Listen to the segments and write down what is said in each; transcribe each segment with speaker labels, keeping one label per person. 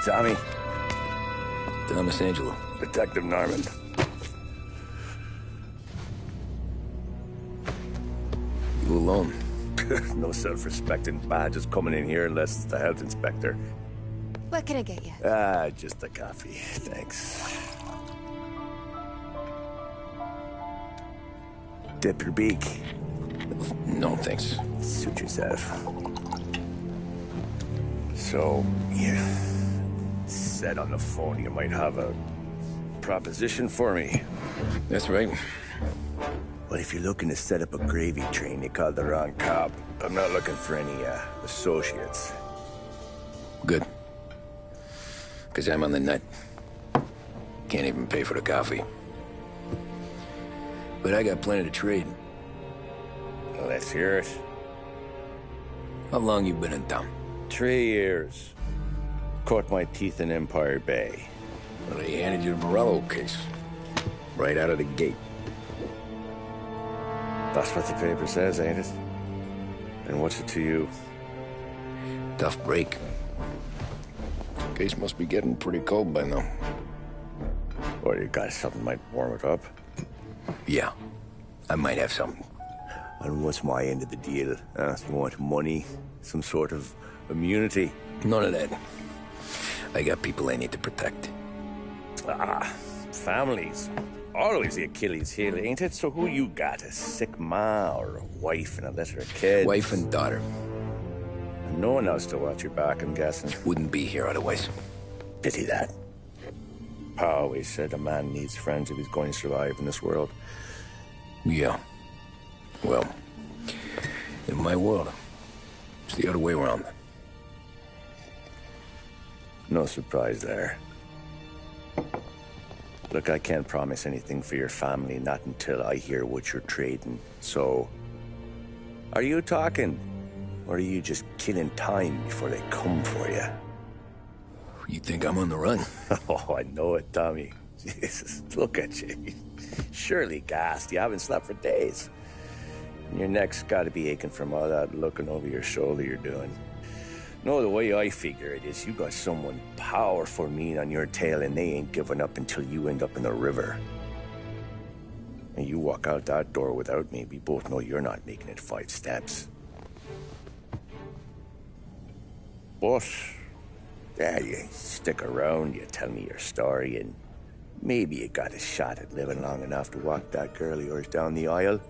Speaker 1: Tommy.
Speaker 2: Thomas Angelo.
Speaker 1: Detective Norman.
Speaker 2: You alone?
Speaker 1: No self-respecting badges coming in here unless it's the health inspector.
Speaker 3: What can I get you?
Speaker 1: Just a coffee. Thanks. Dip your beak.
Speaker 2: No, thanks.
Speaker 1: Suit yourself. So, you said on the phone you might have a proposition for me.
Speaker 2: That's right.
Speaker 1: Well, if you're looking to set up a gravy train, you called the wrong cop. I'm not looking for any, associates.
Speaker 2: Good. Because I'm on the nut. Can't even pay for the coffee. But I got plenty to trade.
Speaker 1: Well, let's hear it.
Speaker 2: How long you been in town?
Speaker 1: 3 years. Caught my teeth in Empire Bay.
Speaker 2: Well, they handed you the Morello case. Right out of the gate.
Speaker 1: That's what the paper says, ain't it? And what's it to you?
Speaker 2: Tough break. Case must be getting pretty cold by now.
Speaker 1: Or you got something might warm it up?
Speaker 2: Yeah, I might have something.
Speaker 1: And what's my end of the deal? You want money? Some sort of immunity?
Speaker 2: None of that. I got people I need to protect.
Speaker 1: Families. Always the Achilles heel, ain't it? So who you got? A sick ma or a wife and a litter of kids?
Speaker 2: Wife and daughter.
Speaker 1: And no one else to watch your back, I'm guessing.
Speaker 2: Wouldn't be here otherwise.
Speaker 1: Pity that. Pa always said a man needs friends if he's going to survive in this world.
Speaker 2: Yeah. Well, in my world, it's the other way around.
Speaker 1: No surprise there. Look, I can't promise anything for your family, not until I hear what you're trading. So, are you talking? Or are you just killing time before they come for you?
Speaker 2: You think I'm on the run?
Speaker 1: Oh, I know it, Tommy. Jesus, look at you. Surely gassed. You haven't slept for days. And your neck's got to be aching from all that looking over your shoulder you're doing. No, the way I figure it is you got someone powerful mean on your tail and they ain't giving up until you end up in the river. And you walk out that door without me, we both know you're not making it 5 steps. But, yeah, you stick around, you tell me your story, and maybe you got a shot at living long enough to walk that girl of yours down the aisle.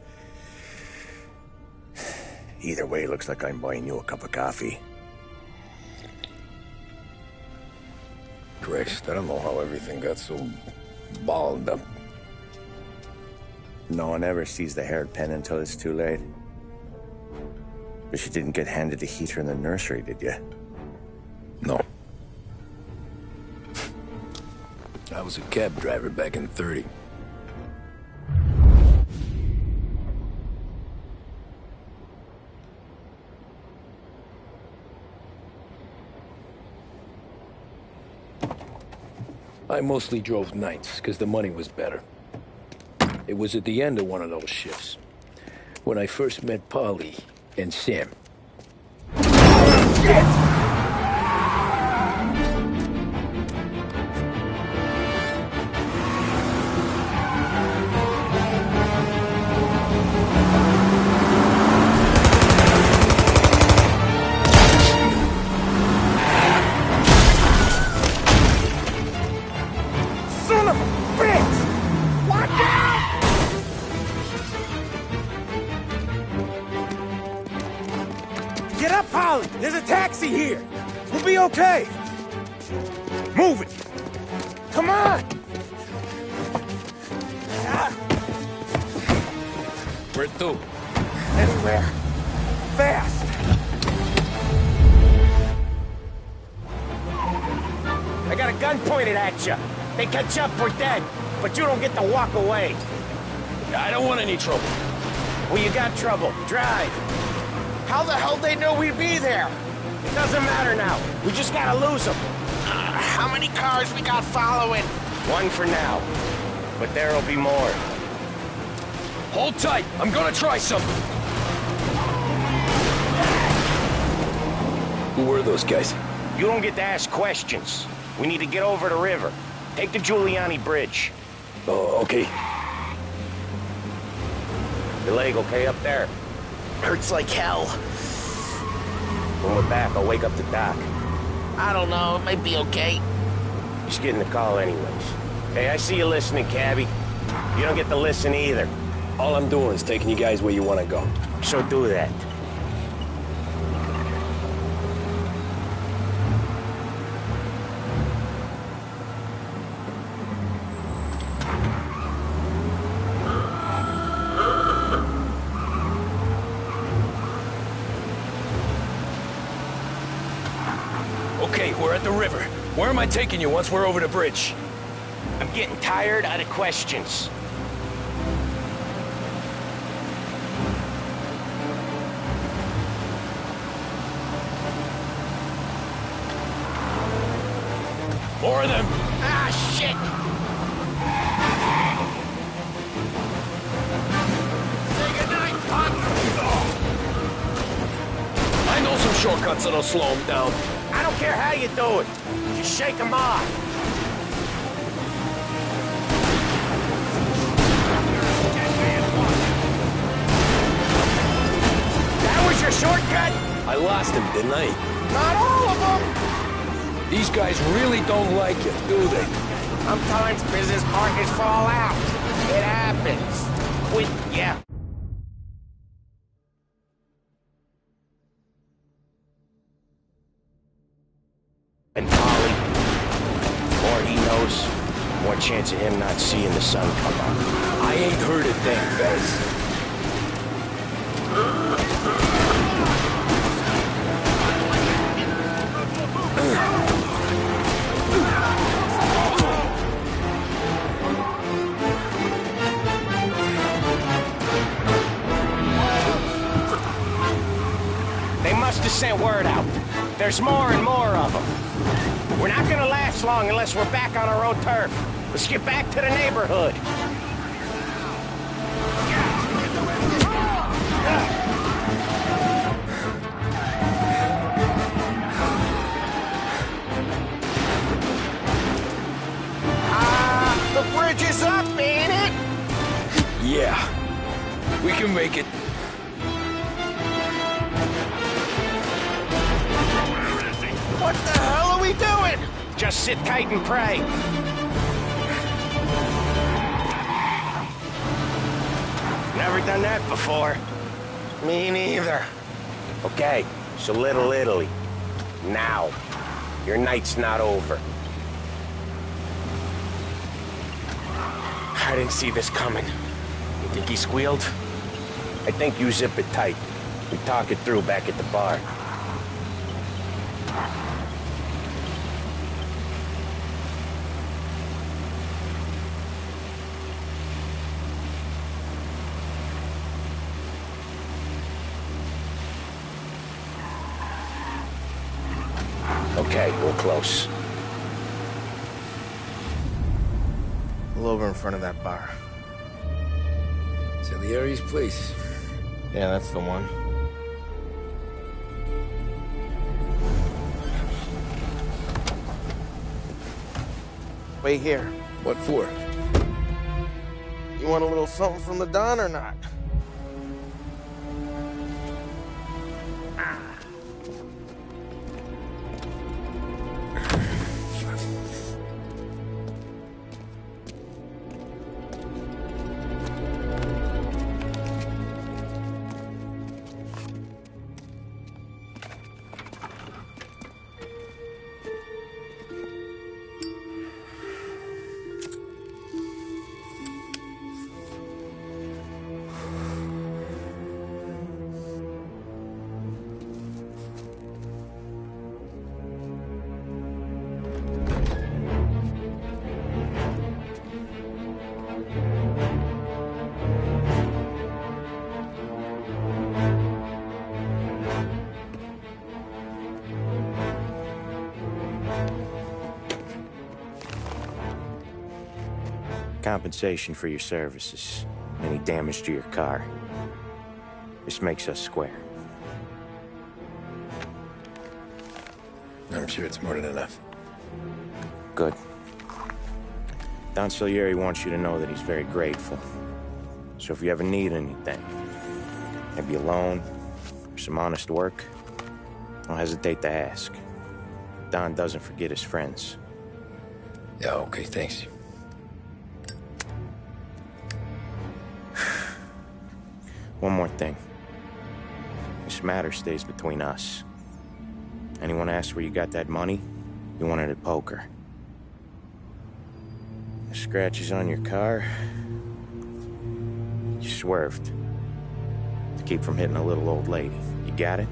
Speaker 1: Either way, it looks like I'm buying you a cup of coffee.
Speaker 2: Christ, I don't know how everything got so balled up.
Speaker 1: No one ever sees the haired pen until it's too late. But you didn't get handed a heater in the nursery, did you?
Speaker 2: No. I was a cab driver back in '30. I mostly drove nights, because the money was better. It was at the end of one of those shifts, when I first met Polly and Sam. Shit!
Speaker 4: Get up, Polly! There's a taxi here! We'll be okay! Move it! Come on!
Speaker 2: Where to?
Speaker 4: Anywhere. Fast! I got a gun pointed at you. They catch up, we're dead. But you don't get to walk away.
Speaker 2: I don't want any trouble.
Speaker 4: Well, you got trouble. Drive. How the hell they know we'd be there? It doesn't matter now. We just gotta lose them. How many cars we got following? One for now. But there'll be more.
Speaker 2: Hold tight. I'm gonna try something. Who were those guys?
Speaker 4: You don't get to ask questions. We need to get over the river. Take the Giuliani Bridge.
Speaker 2: Oh, okay.
Speaker 4: Your leg okay up there?
Speaker 1: Hurts like hell.
Speaker 4: When we're back, I'll wake up the doc.
Speaker 1: I don't know, it might be okay.
Speaker 4: Just getting the call anyways. Hey, I see you listening, cabbie. You don't get to listen either.
Speaker 2: All I'm doing is taking you guys where you want to go.
Speaker 4: So do that.
Speaker 2: Okay, we're at the river. Where am I taking you once we're over the bridge?
Speaker 4: I'm getting tired out of questions.
Speaker 2: More of them!
Speaker 4: Ah, shit! Say goodnight, punk!
Speaker 2: I know some shortcuts that'll slow them down.
Speaker 4: I don't care how you do it. Just shake them off. That was your shortcut?
Speaker 2: I lost him, didn't I?
Speaker 4: Not all of them!
Speaker 2: These guys really don't like it, do they?
Speaker 4: Sometimes business partners fall out. It happens. Quit, yeah. And Polly, the more he knows, the more chance of him not seeing the sun come up.
Speaker 2: I ain't heard a thing, Fez.
Speaker 4: They must have sent word out. There's more and more of them. We're not gonna last long unless we're back on our own turf. Let's get back to the neighborhood. The bridge is up, ain't it?
Speaker 2: Yeah. We can make it.
Speaker 4: What the hell are we doing? Just sit tight and pray. Never done that before. Me neither. Okay, so Little Italy. Now. Your night's not over. I didn't see this coming. You think he squealed? I think you zip it tight. We talk it through back at the bar. Okay, we're close.
Speaker 1: Pull over in front of that bar.
Speaker 2: Salieri's place.
Speaker 1: Yeah, that's the one. Wait here.
Speaker 2: What for?
Speaker 1: You want a little something from the Don or not?
Speaker 4: Compensation for your services. Any damage to your car. This makes us square.
Speaker 2: All I'm sure it's more than enough.
Speaker 4: Good. Don Salieri wants you to know that he's very grateful. So if you ever need anything, maybe a loan, or some honest work, don't hesitate to ask. Don doesn't forget his friends.
Speaker 2: Yeah, okay, thanks.
Speaker 4: One more thing. This matter stays between us. Anyone asks where you got that money, you won it at poker. The scratches on your car, you swerved. To keep from hitting a little old lady. You got it?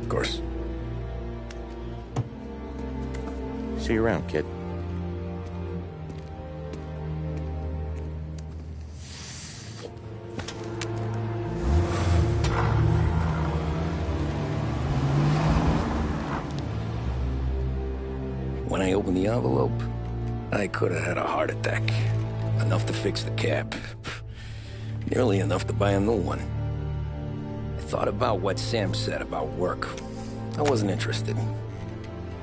Speaker 2: Of course.
Speaker 4: See you around, kid.
Speaker 2: When I opened the envelope, I could have had a heart attack. Enough to fix the cap. Nearly enough to buy a new one. I thought about what Sam said about work. I wasn't interested.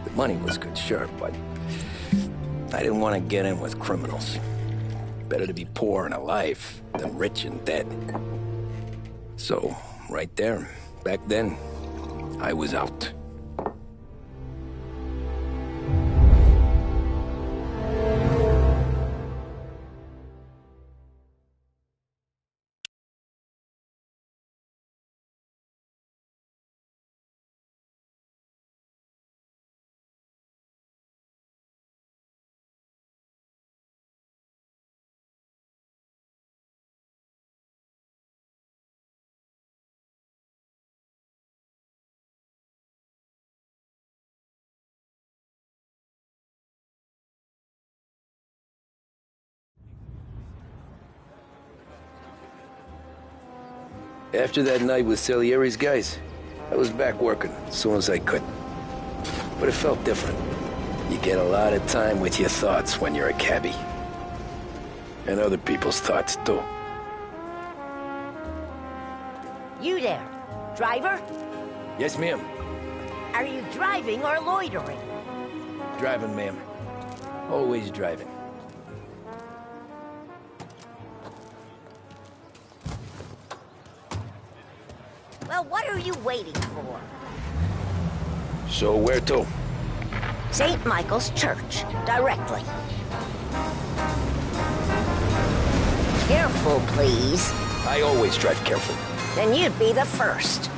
Speaker 2: The money was good, sure, but I didn't want to get in with criminals. Better to be poor and alive than rich and dead. So, right there, back then, I was out. After that night with Salieri's guys, I was back working as soon as I could. But it felt different. You get a lot of time with your thoughts when you're a cabbie. And other people's thoughts, too.
Speaker 5: You there, driver?
Speaker 2: Yes, ma'am.
Speaker 5: Are you driving or loitering?
Speaker 2: Driving, ma'am. Always driving.
Speaker 5: Well, what are you waiting for?
Speaker 2: So where to?
Speaker 5: St. Michael's Church, directly. Careful, please.
Speaker 2: I always drive careful.
Speaker 5: Then you'd be the first.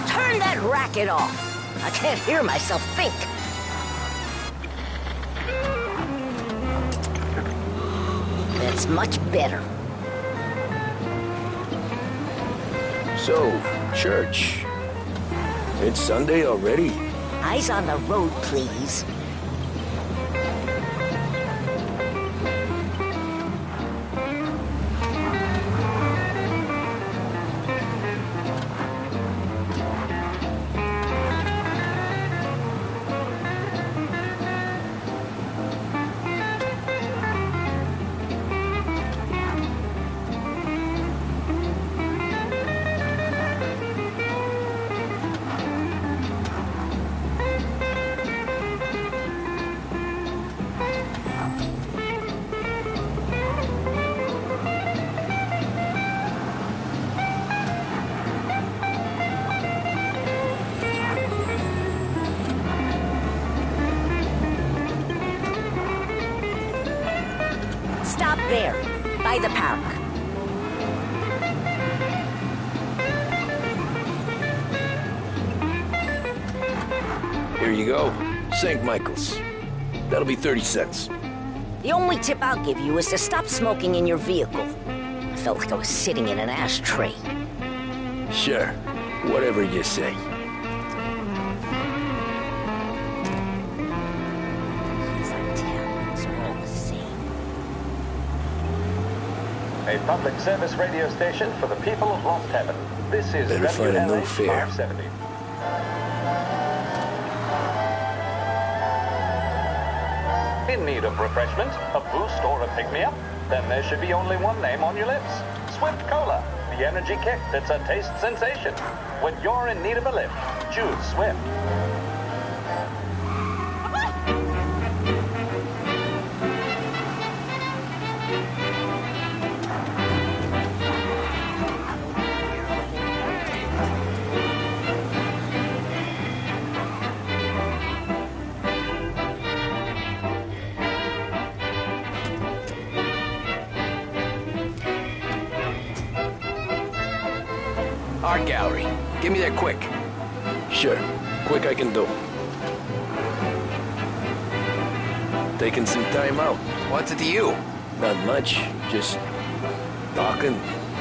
Speaker 5: Turn that racket off. I can't hear myself think. That's much better.
Speaker 2: So, church. It's Sunday already?
Speaker 5: Eyes on the road, please. Stop there, by the park.
Speaker 2: Here you go. St. Michael's. That'll be 30 cents.
Speaker 5: The only tip I'll give you is to stop smoking in your vehicle. I felt like I was sitting in an ashtray.
Speaker 2: Sure. Whatever you say.
Speaker 6: A public service radio station for the people of Lost Heaven. This is
Speaker 2: Better find a new fare.
Speaker 6: 570. In need of refreshment, a boost, or a pick-me-up? Then there should be only one name on your lips. Swift Cola, the energy kick that's a taste sensation. When you're in need of a lift, choose Swift.
Speaker 2: Art gallery. Get me there quick. Sure. Quick I can do. Taking some time out. What's it to you? Not much. Just talking.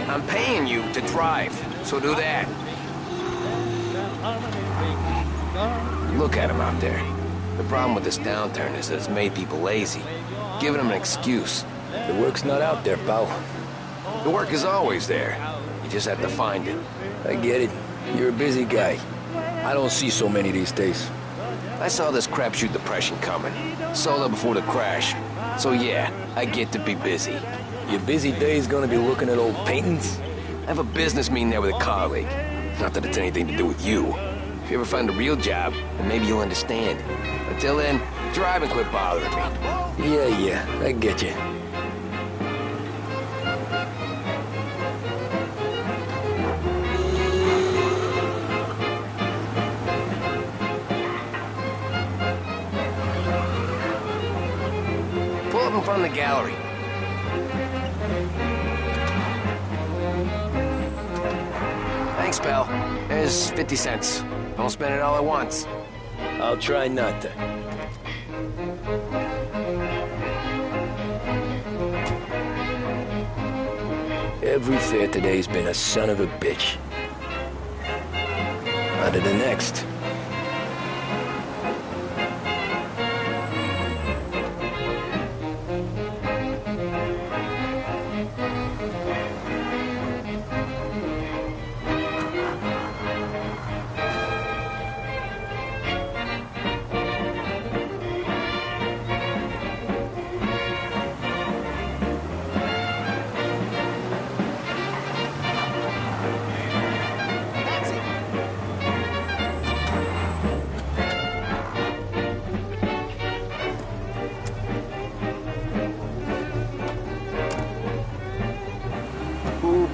Speaker 2: I'm paying you to drive, so do that. Look at him out there. The problem with this downturn is that it's made people lazy, giving them an excuse. The work's not out there, pal. The work is always there. You just have to find it. I get it. You're a busy guy. I don't see so many these days. I saw this crapshoot depression coming. Sold out before the crash. So yeah, I get to be busy. Your busy day's gonna be looking at old paintings? I have a business meeting there with a colleague. Not that it's anything to do with you. If you ever find a real job, then maybe you'll understand. Until then, drive and quit bothering me. Yeah, I get you. Pull up in front of the gallery. Thanks, pal. There's 50 cents. Don't spend it all at once. I'll try not to. Every fare today's been a son of a bitch. On to the next.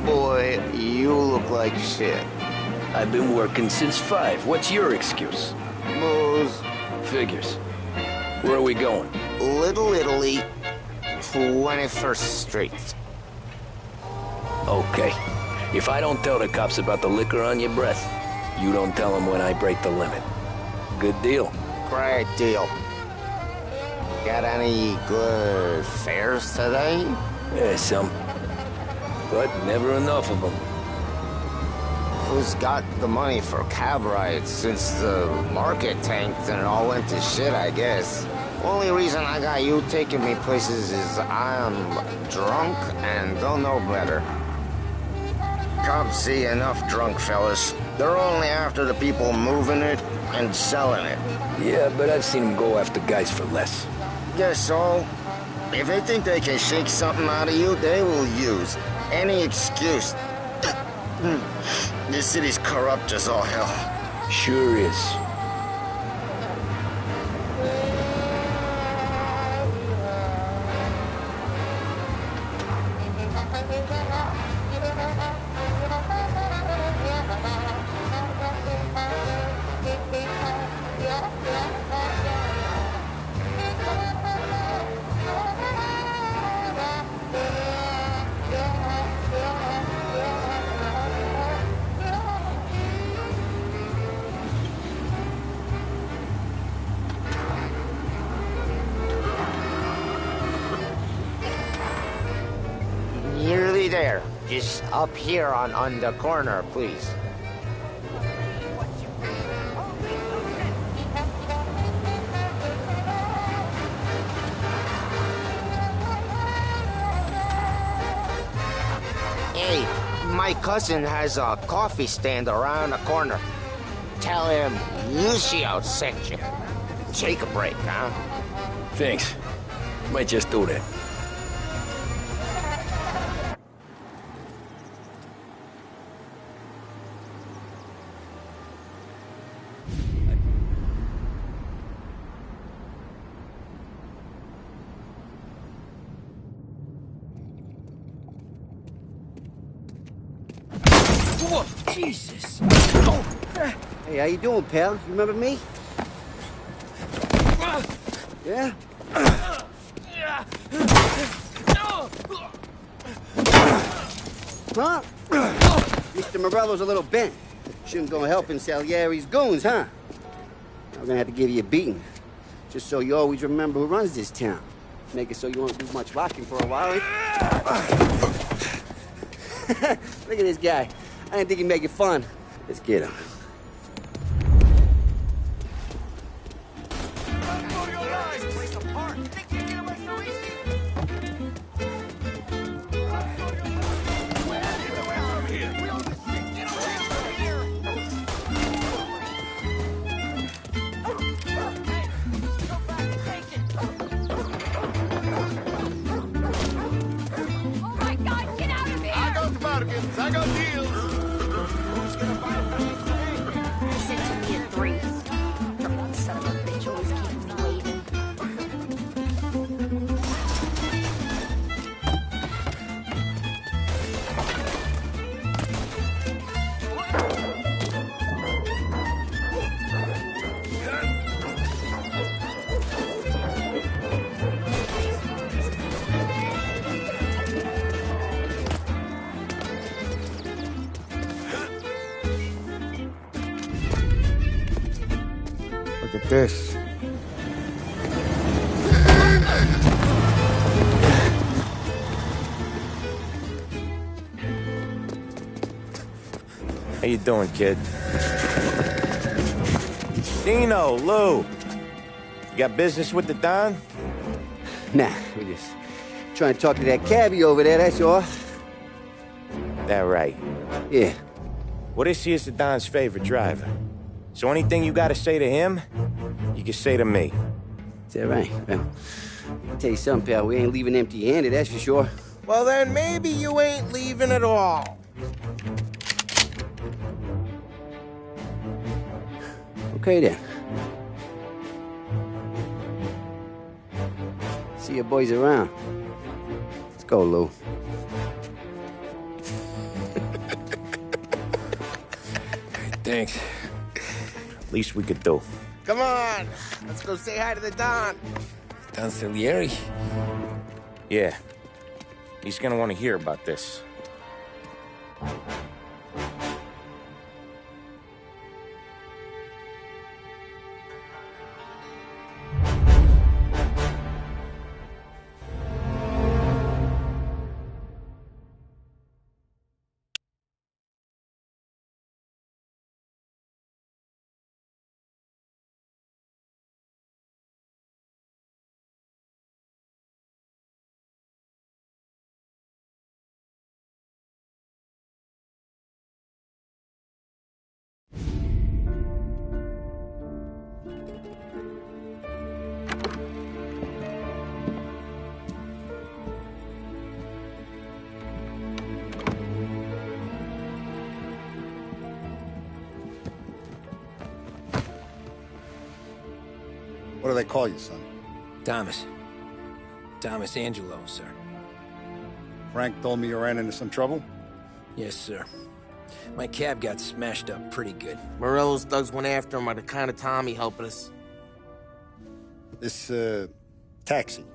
Speaker 4: Boy, you look like shit.
Speaker 2: I've been working since 5. What's your excuse?
Speaker 4: Booze.
Speaker 2: Figures. Where are we going?
Speaker 4: Little Italy, 21st Street.
Speaker 2: Okay. If I don't tell the cops about the liquor on your breath, you don't tell them when I break the limit. Good deal.
Speaker 4: Great deal. Got any good fares today?
Speaker 2: Yeah, some. But never enough of them.
Speaker 4: Who's got the money for cab rides since the market tanked and it all went to shit, I guess? Only reason I got you taking me places is I'm drunk and don't know better. Cops see enough drunk fellas. They're only after the people moving it and selling it.
Speaker 2: Yeah, but I've seen them go after guys for less.
Speaker 4: Guess so. If they think they can shake something out of you, they will use any excuse. This city's corrupt as all hell.
Speaker 2: Sure is.
Speaker 4: Nearly there. Just up here on the corner, please. Hey, my cousin has a coffee stand around the corner. Tell him Lucio sent you. Take a break, huh?
Speaker 2: Thanks. Might just do that.
Speaker 7: Whoa, Jesus!
Speaker 8: Hey, how you doing, pal? You remember me? Yeah? Huh? Mr. Morello's a little bent. Shouldn't go helping Salieri's goons, huh? I'm gonna have to give you a beating. Just so you always remember who runs this town. Make it so you won't do much rocking for a while. Look at this guy. I didn't think he'd make it fun. Let's get him.
Speaker 4: I got deals.
Speaker 5: Who's gonna buy things today? He said to me at 3. That son of a bitch always keeping me waiting.
Speaker 1: Look at this. How you doing, kid? Dino, Lou. You got business with the Don?
Speaker 8: Nah, we're just trying to talk to that cabbie over there, that's all.
Speaker 1: That right.
Speaker 8: Yeah.
Speaker 1: Well, this here's the Don's favorite driver. So anything you gotta say to him, you can say to me.
Speaker 8: Is that right? Well, I'll tell you something, pal. We ain't leaving empty-handed, that's for sure.
Speaker 4: Well, then maybe you ain't leaving at all.
Speaker 8: Okay, then. See your boys around. Let's go, Lou.
Speaker 2: Thanks.
Speaker 1: Least we could do.
Speaker 4: Come on, let's go say hi to the Don.
Speaker 2: Don Salieri?
Speaker 1: Yeah. He's gonna want to hear about this.
Speaker 9: What do they call you, son?
Speaker 2: Thomas. Thomas Angelo, sir.
Speaker 9: Frank told me you ran into some trouble?
Speaker 2: Yes, sir. My cab got smashed up pretty good.
Speaker 4: Morello's thugs went after him by the kind of Tommy helping us.
Speaker 9: This, taxi.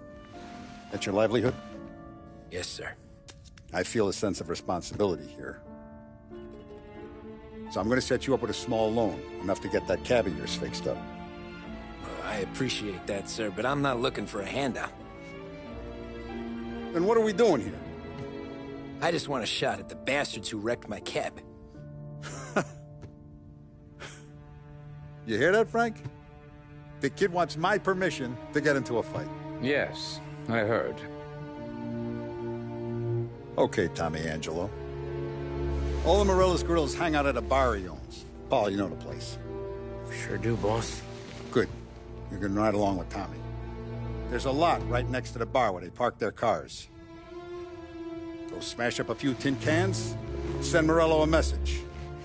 Speaker 9: That's your livelihood?
Speaker 2: Yes, sir.
Speaker 9: I feel a sense of responsibility here. So I'm gonna set you up with a small loan, enough to get that cab of yours fixed up.
Speaker 2: I appreciate that, sir, but I'm not looking for a handout.
Speaker 9: Then what are we doing here?
Speaker 2: I just want a shot at the bastards who wrecked my cab.
Speaker 9: You hear that, Frank? The kid wants my permission to get into a fight.
Speaker 10: Yes, I heard.
Speaker 9: Okay, Tommy Angelo. All the Morello's girls hang out at a bar he owns. Paul, you know the place.
Speaker 4: Sure do, boss.
Speaker 9: Good. You can ride along with Tommy. There's a lot right next to the bar where they park their cars. Go smash up a few tin cans, send Morello a message.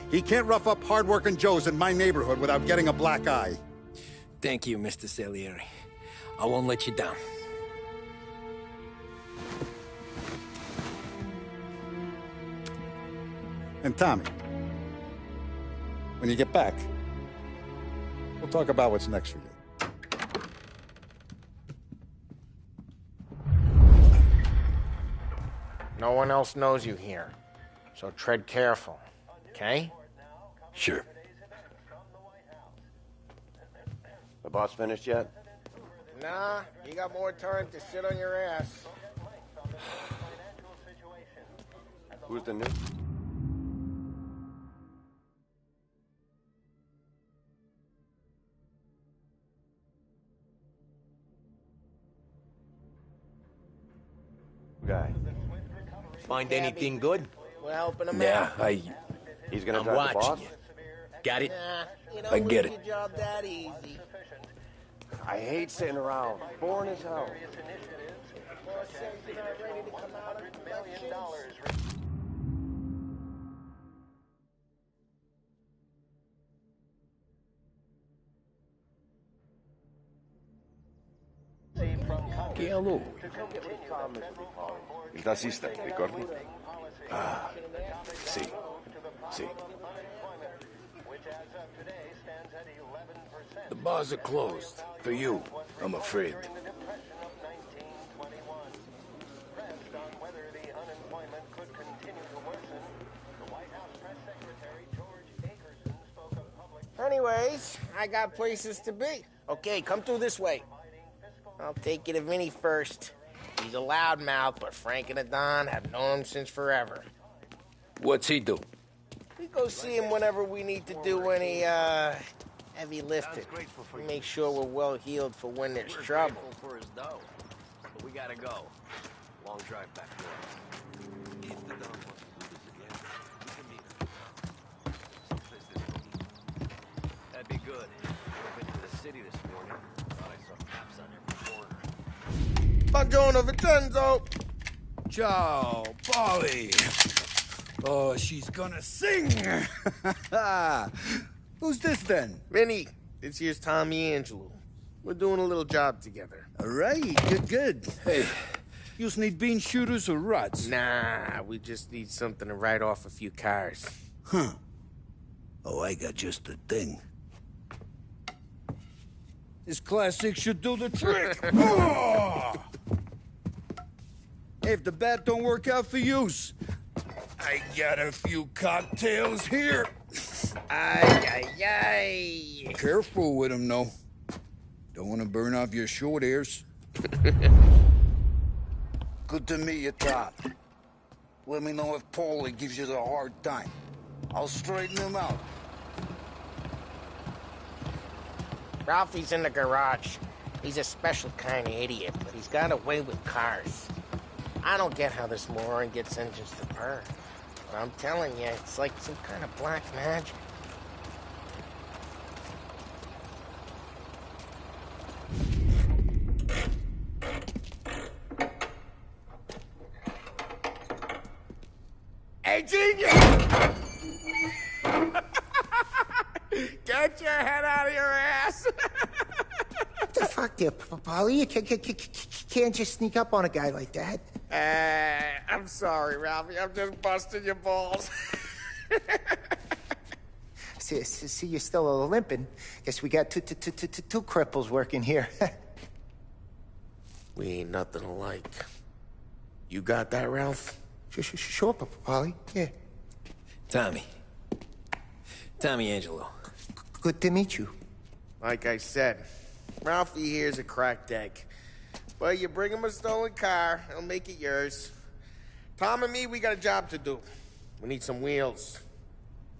Speaker 9: He can't rough up hard-working Joes in my neighborhood without getting a black eye.
Speaker 2: Thank you, Mr. Salieri. I won't let you down.
Speaker 9: And Tommy, when you get back, we'll talk about what's next for you.
Speaker 4: No one else knows you here, so tread careful, okay?
Speaker 2: Sure.
Speaker 11: The boss finished yet?
Speaker 4: Nah, you got more time to sit on your ass.
Speaker 11: Who's the new? Guy.
Speaker 12: Find anything good?
Speaker 4: We're helping him
Speaker 2: Yeah,
Speaker 4: out.
Speaker 11: He's gonna
Speaker 12: I'm
Speaker 11: drive the boss?
Speaker 12: watching you. Got it?
Speaker 4: Nah,
Speaker 2: I get it.
Speaker 4: Your job that easy.
Speaker 11: I hate sitting around. Boring as hell.
Speaker 4: Boss says you're not ready to come out of collections.
Speaker 2: Hello.
Speaker 11: Il tassista, ricordi?
Speaker 2: Ah, sì. Sì. The bars are closed. For you, I'm afraid.
Speaker 4: Anyways, I got places to be. Okay, come through this way. I'll take you to Vinny first. He's a loudmouth, but Frank and the Don have known him since forever.
Speaker 2: What's he do?
Speaker 4: We go see him whenever we need to do any, heavy lifting. We make sure we're well healed for when there's trouble.
Speaker 12: For his dough. But we gotta go. Long drive back north. If the Don wants to do this again, we can meet him. Someplace there's no heat. That'd be good. I've been to the city this morning. Thought I saw cops on every corner.
Speaker 4: Buongiorno, Vincenzo!
Speaker 7: Ciao, Polly. Oh, she's gonna sing. Who's this then?
Speaker 4: Vinny, this here's Tommy Angelo. We're doing a little job together.
Speaker 7: All right, good. Hey, you just need bean shooters or rods?
Speaker 4: Nah, we just need something to write off a few cars.
Speaker 7: Huh. Oh, I got just the thing. This classic should do the trick. Oh! Hey, if the bat don't work out for use, I got a few cocktails here.
Speaker 4: Ay, ay, ay.
Speaker 7: Careful with them, though. Don't want to burn off your short hairs. Good to meet you, Todd. Let me know if Paulie gives you the hard time. I'll straighten him out.
Speaker 4: Ralphie's in the garage. He's a special kind of idiot, but he's got a way with cars. I don't get how this moron gets engines to purr. But I'm telling you, it's like some kind of black magic. Hey, genius! Get your head out of your ass!
Speaker 13: What the fuck there, Polly? You can't just sneak up on a guy like that.
Speaker 4: I'm sorry, Ralphie. I'm just busting your balls.
Speaker 13: See, you're still limping. Guess we got two cripples working here.
Speaker 4: We ain't nothing alike. You got that, Ralph?
Speaker 13: Sure, Polly. Yeah.
Speaker 2: Tommy Angelo.
Speaker 13: Good to meet you.
Speaker 4: Like I said, Ralphie here's a cracked egg. Well, you bring him a stolen car, he'll make it yours. Tom and me, we got a job to do. We need some wheels.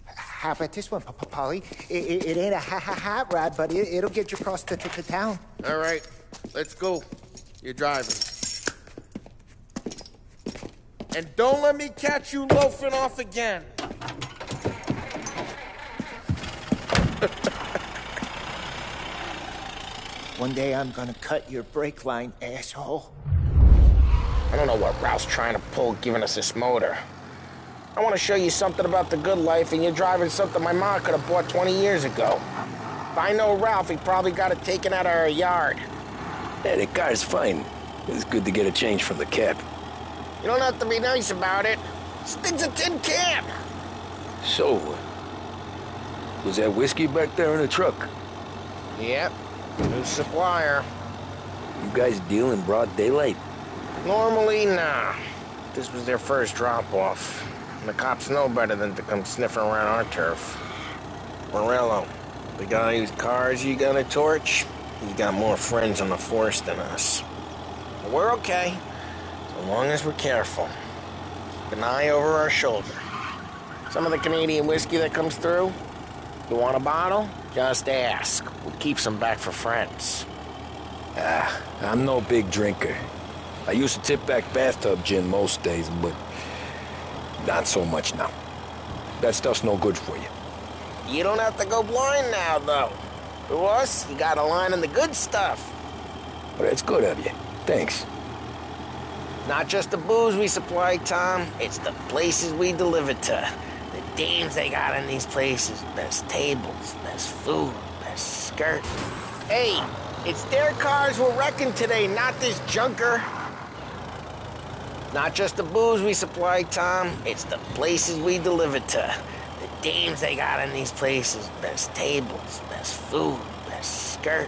Speaker 13: How about this one, Polly? It ain't a hot rod, but it'll get you across to town.
Speaker 4: All right, let's go. You're driving. And don't let me catch you loafing off again.
Speaker 13: One day I'm gonna cut your brake line, asshole.
Speaker 4: I don't know what Ralph's trying to pull giving us this motor. I want to show you something about the good life, and you're driving something my mom could have bought 20 years ago. If I know Ralph, he probably got it taken out of our yard.
Speaker 2: Yeah, the car's fine. It's good to get a change from the cab.
Speaker 4: You don't have to be nice about it. This thing's a tin can.
Speaker 2: So, was that whiskey back there in the truck?
Speaker 4: Yep, new supplier.
Speaker 2: You guys deal in broad daylight?
Speaker 4: Normally, nah. This was their first drop-off. And the cops know better than to come sniffing around our turf. Morello, the guy whose cars you gonna torch, he's got more friends on the force than us. But we're okay, so long as we're careful. Keep an eye over our shoulder. Some of the Canadian whiskey that comes through, you want a bottle? Just ask. We'll keep some back for friends.
Speaker 2: I'm no big drinker. I used to tip back bathtub gin most days, but not so much now. That stuff's no good for you.
Speaker 4: You don't have to go blind now, though. To us, you got a line on the good stuff.
Speaker 2: But it's good of you. Thanks.
Speaker 4: Not just the booze we supply, Tom. It's the places we deliver to. The dames they got in these places. Best tables, best food, best skirt. Hey, it's their cars we're wrecking today, not this junker. Not just the booze we supply, Tom. It's the places we deliver to. The dames they got in these places. Best tables, best food, best skirt.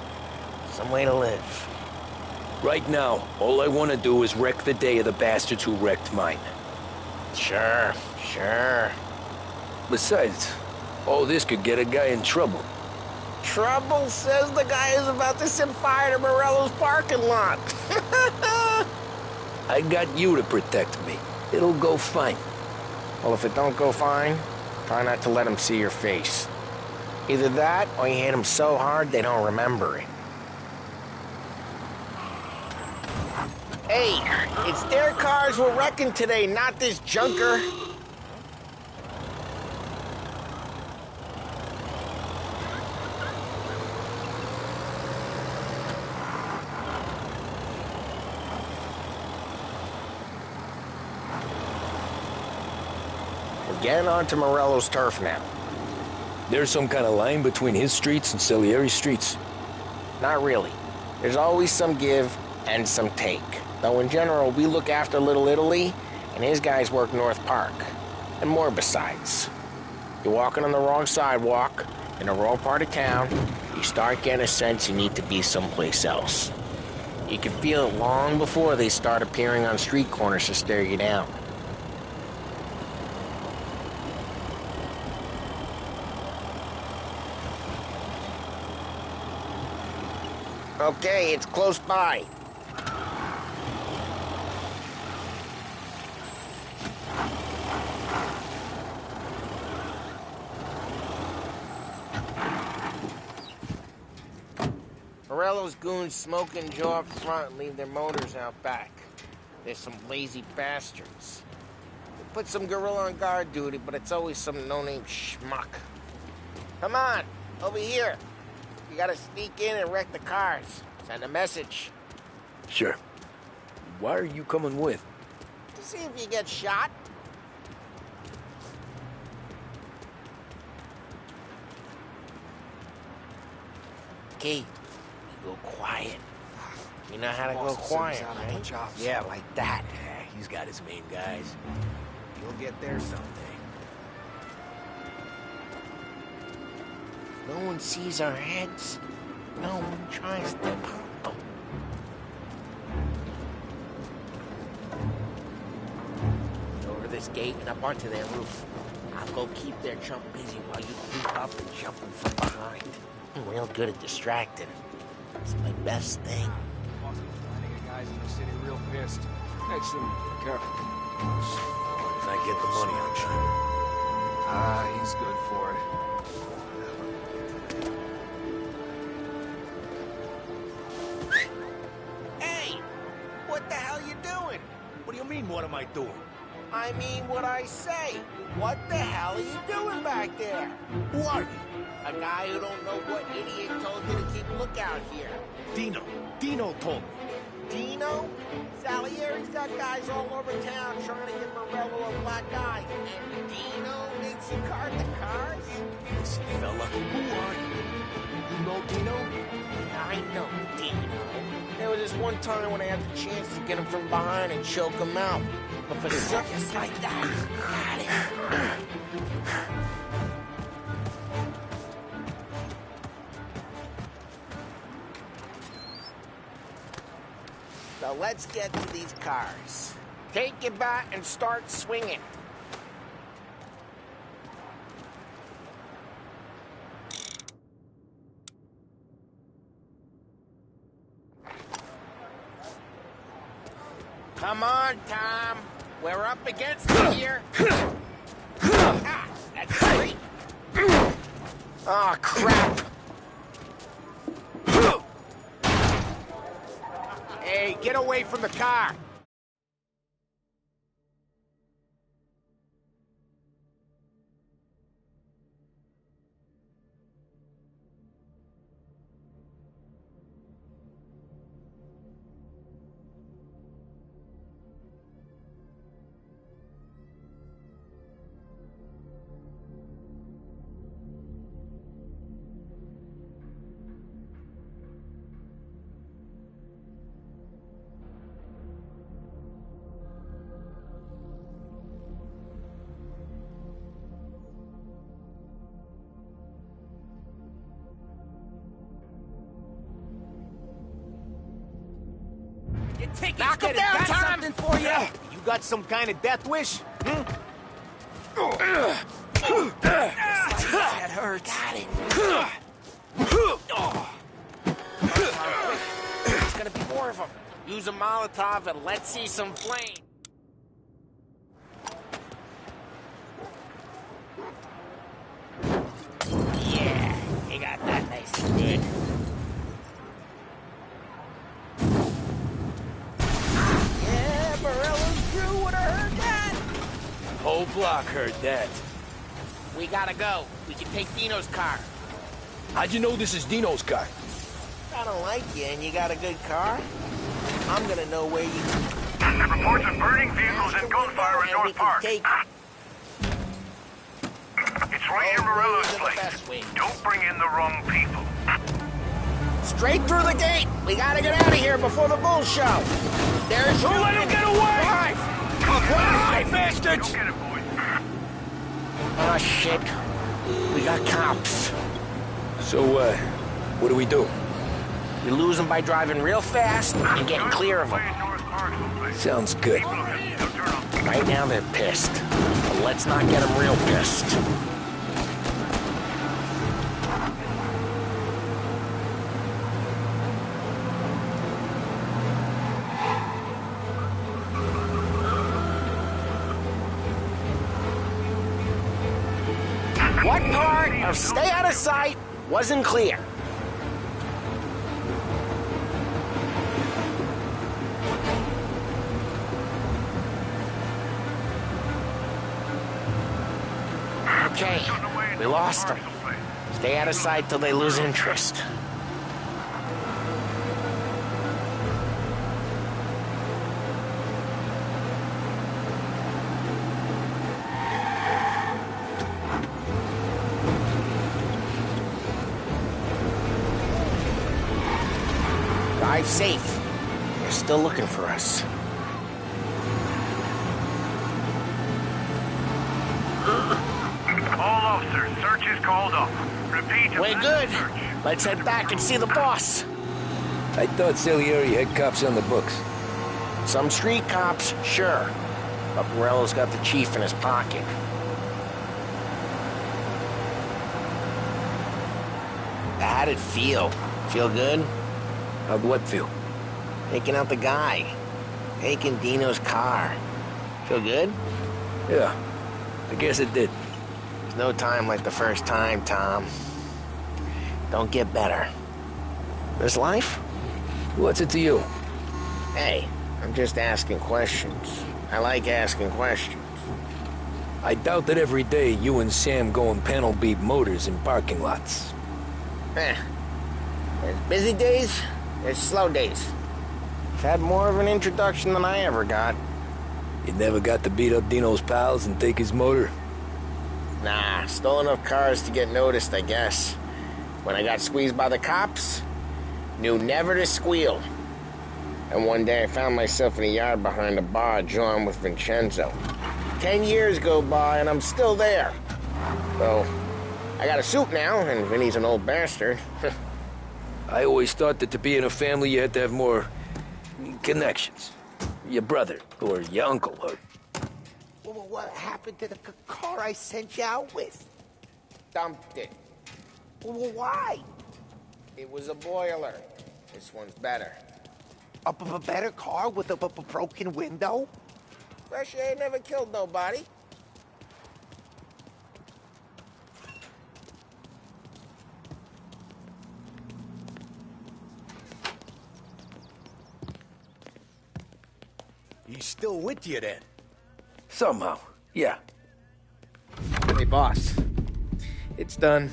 Speaker 4: Some way to live.
Speaker 2: Right now, all I want to do is wreck the day of the bastards who wrecked mine.
Speaker 4: Sure.
Speaker 2: Besides, all this could get a guy in trouble.
Speaker 4: Trouble, says the guy who's about to set fire to Morello's parking lot.
Speaker 2: I got you to protect me. It'll go fine.
Speaker 4: Well, if it don't go fine, try not to let them see your face. Either that, or you hit them so hard they don't remember it. Hey, it's their cars we're wrecking today, not this junker. We're getting onto Morello's turf now.
Speaker 2: There's some kind of line between his streets and Salieri's streets?
Speaker 4: Not really. There's always some give and some take. Though in general, we look after Little Italy, and his guys work North Park. And more besides. You're walking on the wrong sidewalk, in the wrong part of town, you start getting a sense you need to be someplace else. You can feel it long before they start appearing on street corners to stare you down. Okay, it's close by. Morello's goons smoke and jaw up front and leave their motors out back. There's some lazy bastards. They put some gorilla on guard duty, but it's always some no-name schmuck. Come on, over here. You gotta sneak in and wreck the cars. Send a message.
Speaker 2: Sure. Why are you coming with?
Speaker 4: To see if you get shot. Okay, you go quiet. You know how to go quiet, right?
Speaker 11: Yeah, like that. Yeah, he's got his main guys. You'll get there someday.
Speaker 4: No one sees our heads. No one tries to pop them. Over this gate and up onto their roof. I'll go keep their chump busy while you creep up and jump them from behind. I'm real good at distracting. It's my best thing.
Speaker 11: Finding a guys in the city real pissed. Makes them careful. If I get the money on time. Ah, he's good for it.
Speaker 4: Hey! What the hell you doing?
Speaker 11: What do you mean, what am I doing?
Speaker 4: I mean what I say. What the hell are you doing back there?
Speaker 7: Who are you?
Speaker 4: A guy who don't know what idiot told you to keep lookout here.
Speaker 11: Dino told me.
Speaker 4: Dino? Salieri's got guys all over town trying to get Morello a black eye. And Dino makes you card the cars?
Speaker 11: Listen, fella, who are you? You know Dino?
Speaker 4: I know Dino. There was this one time when I had the chance to get him from behind and choke him out. But for suckers like that, got it. So let's get to these cars. Take your bat and start swinging. Come on, Tom. We're up against it here. Ah, that's great. Oh, crap. Hey, get away from the car.
Speaker 11: Knock him down, Tom! Something for you? You got some kind of death wish? That hurts.
Speaker 4: Got it. There's gonna be more of them. Use a Molotov and let's see some flame. Yeah, you got that nice and good.
Speaker 11: Whole block heard that.
Speaker 4: We gotta go. We can take Dino's car.
Speaker 11: How'd you know this is Dino's car?
Speaker 4: I don't like you and you got a good car. I'm gonna know where you...
Speaker 14: Reports of burning vehicles and gunfire in North Park. It's right near Morello's place. Don't bring in the wrong people.
Speaker 4: Straight through the gate. We gotta get out of here before the bull show. There's...
Speaker 11: Don't let him get away! Drive, bastards!
Speaker 14: Go get it, boys.
Speaker 4: Oh, shit. We got cops.
Speaker 2: So, what do we do?
Speaker 4: We lose them by driving real fast and getting clear of them.
Speaker 2: Sounds good.
Speaker 4: Right now they're pissed. But let's not get them real pissed. What part of stay out of sight wasn't clear? Okay, we lost them. Stay out of sight till they lose interest. Drive safe. They're still looking for us.
Speaker 14: All officers, search is called off. Repeat.
Speaker 4: We're good. Let's head back and see the boss.
Speaker 2: I thought Salieri had cops on the books.
Speaker 4: Some street cops, sure. But Morello's got the chief in his pocket. How'd it feel? Feel good?
Speaker 2: How'd what feel?
Speaker 4: Taking out the guy. Taking Dino's car. Feel good?
Speaker 2: Yeah, I guess it did.
Speaker 4: There's no time like the first time, Tom. Don't get better. This life?
Speaker 2: What's it to you?
Speaker 4: Hey, I'm just asking questions. I like asking questions.
Speaker 2: I doubt that every day you and Sam go and panel beat motors in parking lots.
Speaker 4: There's busy days, there's slow days. I've had more of an introduction than I ever got.
Speaker 2: You never got to beat up Dino's pals and take his motor?
Speaker 4: Nah, stole enough cars to get noticed, I guess. When I got squeezed by the cops, knew never to squeal. And one day I found myself in a yard behind a bar drawn with Vincenzo. 10 years go by and I'm still there. So, I got a suit now, and Vinny's an old bastard.
Speaker 2: I always thought that to be in a family you had to have more connections. Your brother, or your uncle, or...
Speaker 13: Well, what happened to the car I sent you out with?
Speaker 4: Dumped it.
Speaker 13: Well, why?
Speaker 4: It was a boiler. This one's better.
Speaker 13: A better car with a broken window?
Speaker 4: Fresh air never killed nobody.
Speaker 11: He's still with you then?
Speaker 2: Somehow, yeah.
Speaker 4: Hey, boss. It's done.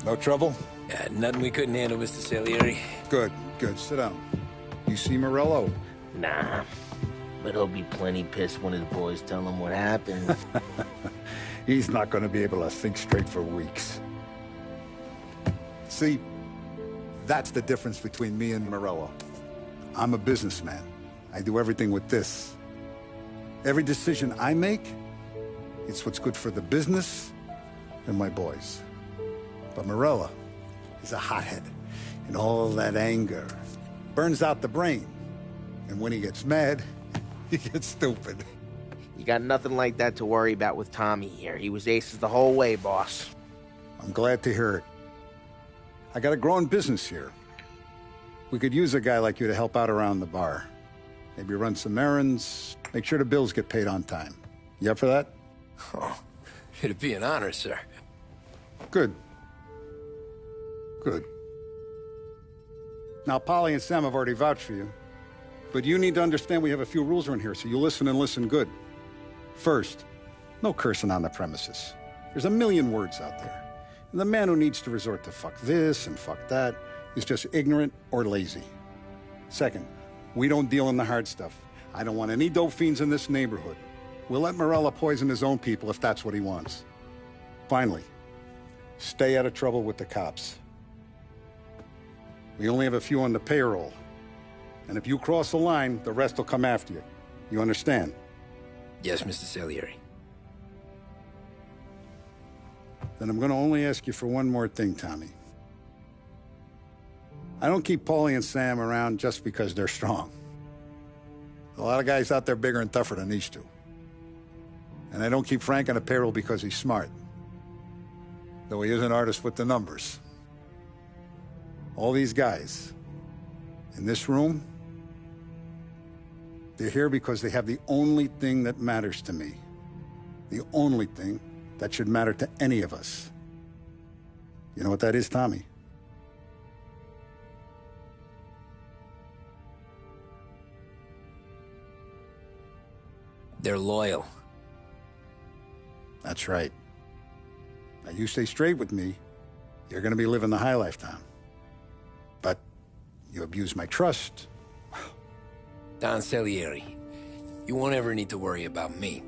Speaker 9: No trouble?
Speaker 2: Yeah, nothing we couldn't handle, Mr. Salieri.
Speaker 9: Good, good. Sit down. You see Morello?
Speaker 4: Nah. But he'll be plenty pissed when his boys tell him what happened.
Speaker 9: He's not going to be able to think straight for weeks. See, that's the difference between me and Morello. I'm a businessman. I do everything with this. Every decision I make, it's what's good for the business and my boys. But Morello is a hothead, and all that anger burns out the brain. And when he gets mad, he gets stupid.
Speaker 4: You got nothing like that to worry about with Tommy here. He was aces the whole way, boss.
Speaker 9: I'm glad to hear it. I got a growing business here. We could use a guy like you to help out around the bar. Maybe run some errands, make sure the bills get paid on time. You up for that?
Speaker 2: Oh, it'd be an honor, sir.
Speaker 9: Good. Good. Now, Polly and Sam have already vouched for you. But you need to understand we have a few rules around here, so you listen and listen good. First, no cursing on the premises. There's a million words out there. And the man who needs to resort to fuck this and fuck that is just ignorant or lazy. Second, we don't deal in the hard stuff. I don't want any dope fiends in this neighborhood. We'll let Morella poison his own people if that's what he wants. Finally, stay out of trouble with the cops. We only have a few on the payroll. And if you cross the line, the rest will come after you. You understand?
Speaker 2: Yes, Mr. Salieri.
Speaker 9: Then I'm going to only ask you for one more thing, Tommy. I don't keep Paulie and Sam around just because they're strong. A lot of guys out there bigger and tougher than these two. And I don't keep Frank on the payroll because he's smart. Though he is an artist with the numbers. All these guys in this room, they're here because they have the only thing that matters to me. The only thing that should matter to any of us. You know what that is, Tommy?
Speaker 2: They're loyal.
Speaker 9: That's right. Now, you stay straight with me, you're gonna be living the high life, Tom. But you abuse my trust.
Speaker 2: Don Salieri, you won't ever need to worry about me.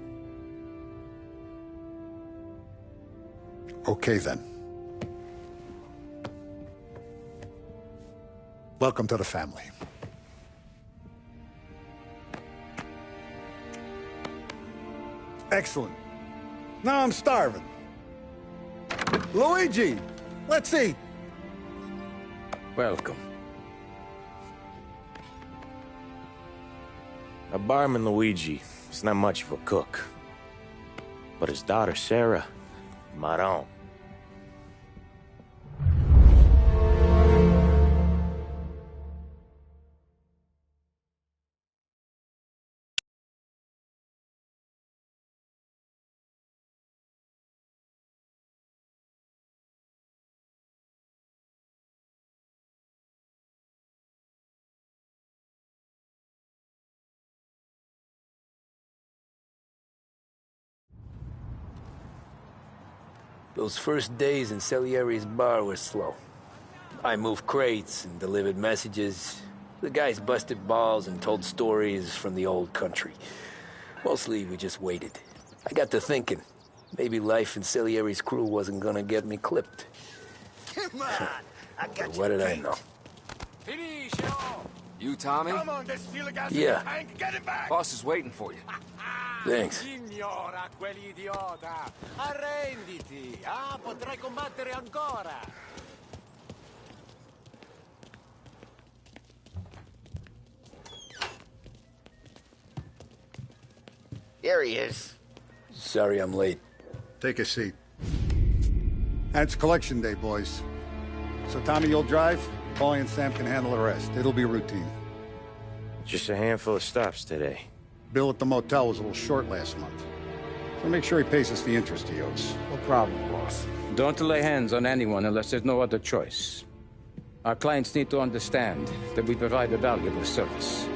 Speaker 9: Okay, then. Welcome to the family. Excellent. Now I'm starving. Luigi, let's eat.
Speaker 1: Welcome. A barman Luigi is not much of a cook. But his daughter Sarah, Maron.
Speaker 2: Those first days in Salieri's bar were slow. I moved crates and delivered messages. The guys busted balls and told stories from the old country. Mostly, we just waited. I got to thinking, maybe life in Salieri's crew wasn't gonna get me clipped.
Speaker 7: Come on, I got
Speaker 2: But what did I know?
Speaker 11: You, Tommy?
Speaker 7: Come on, there's fuel gas in
Speaker 2: Yeah.
Speaker 7: the tank. Get it back.
Speaker 11: Boss is waiting for you.
Speaker 2: Thanks.
Speaker 15: Signora, quell'idiota! Arrenditi! Ah, potrai combattere ancora!
Speaker 4: There he is.
Speaker 2: Sorry I'm late.
Speaker 9: Take a seat. And it's collection day, boys. So Tommy, you'll drive. Paulie and Sam can handle the rest. It'll be routine.
Speaker 1: Just a handful of stops today.
Speaker 9: Bill at the motel was a little short last month. So make sure he pays us the interest he owes.
Speaker 8: No problem, boss.
Speaker 10: Don't lay hands on anyone unless there's no other choice. Our clients need to understand that we provide a valuable service.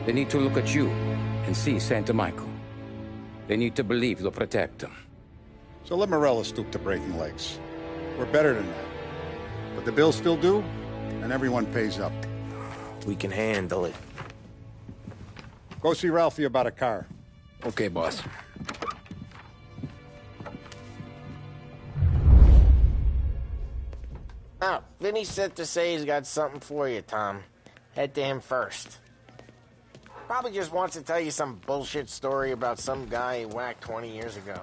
Speaker 10: They need to look at you and see Santa Michael. They need to believe you'll protect them.
Speaker 9: So let Morello stoop to breaking legs. We're better than that. But the bill's still due, and everyone pays up.
Speaker 1: We can handle it.
Speaker 9: Go see Ralphie about a car.
Speaker 2: Okay, boss.
Speaker 4: Oh, Vinny said to say he's got something for you, Tom. Head to him first. Probably just wants to tell you some bullshit story about some guy he whacked 20 years ago.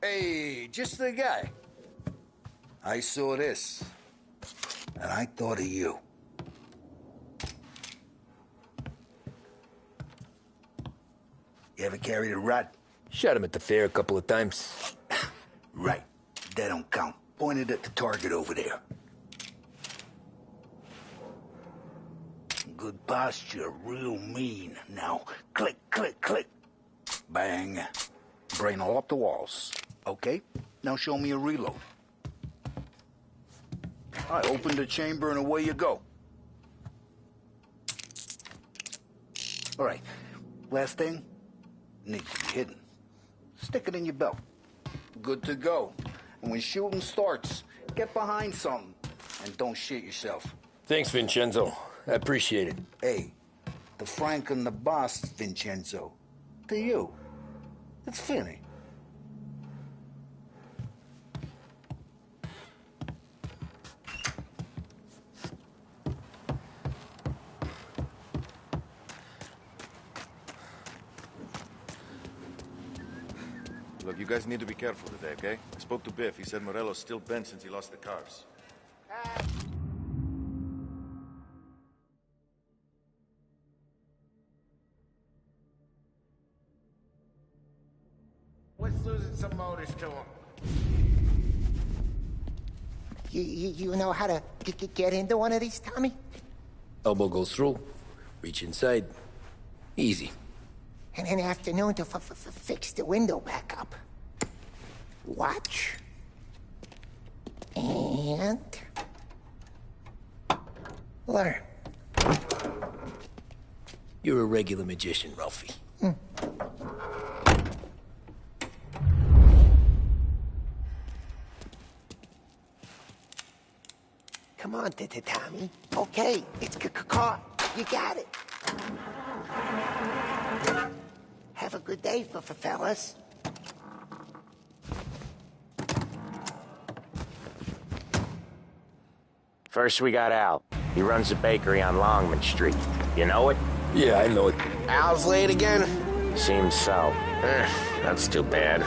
Speaker 7: Hey, just the guy. I saw this, and I thought of you. You ever carried a rod?
Speaker 2: Shot him at the fair a couple of times.
Speaker 7: Right. That don't count. Pointed at the target over there. Good posture, real mean. Now, click, click, click. Bang. Brain all up the walls. Okay, now show me a reload. I open the chamber and away you go. All right, last thing, needs to be hidden. Stick it in your belt. Good to go. And when shooting starts, get behind something and don't shit yourself.
Speaker 2: Thanks, Vincenzo. I appreciate it.
Speaker 7: Hey, the Frank and the boss, Vincenzo. To you. It's Finny.
Speaker 16: Look, you guys need to be careful today, okay? I spoke to Biff. He said Morello's still bent since he lost the cars.
Speaker 4: What's losing some motors to him?
Speaker 13: You know how to get into one of these, Tommy?
Speaker 2: Elbow goes through. Reach inside. Easy.
Speaker 13: And an afternoon to fix the window back up. Watch. And... learn.
Speaker 2: You're a regular magician, Ralphie.
Speaker 13: Come on, Tommy. Okay, it's caught. You got it. Have a good day, fellas.
Speaker 4: First we got Al. He runs a bakery on Longman Street. You know it?
Speaker 2: Yeah, I know it.
Speaker 4: Al's late again? Seems so. That's too bad.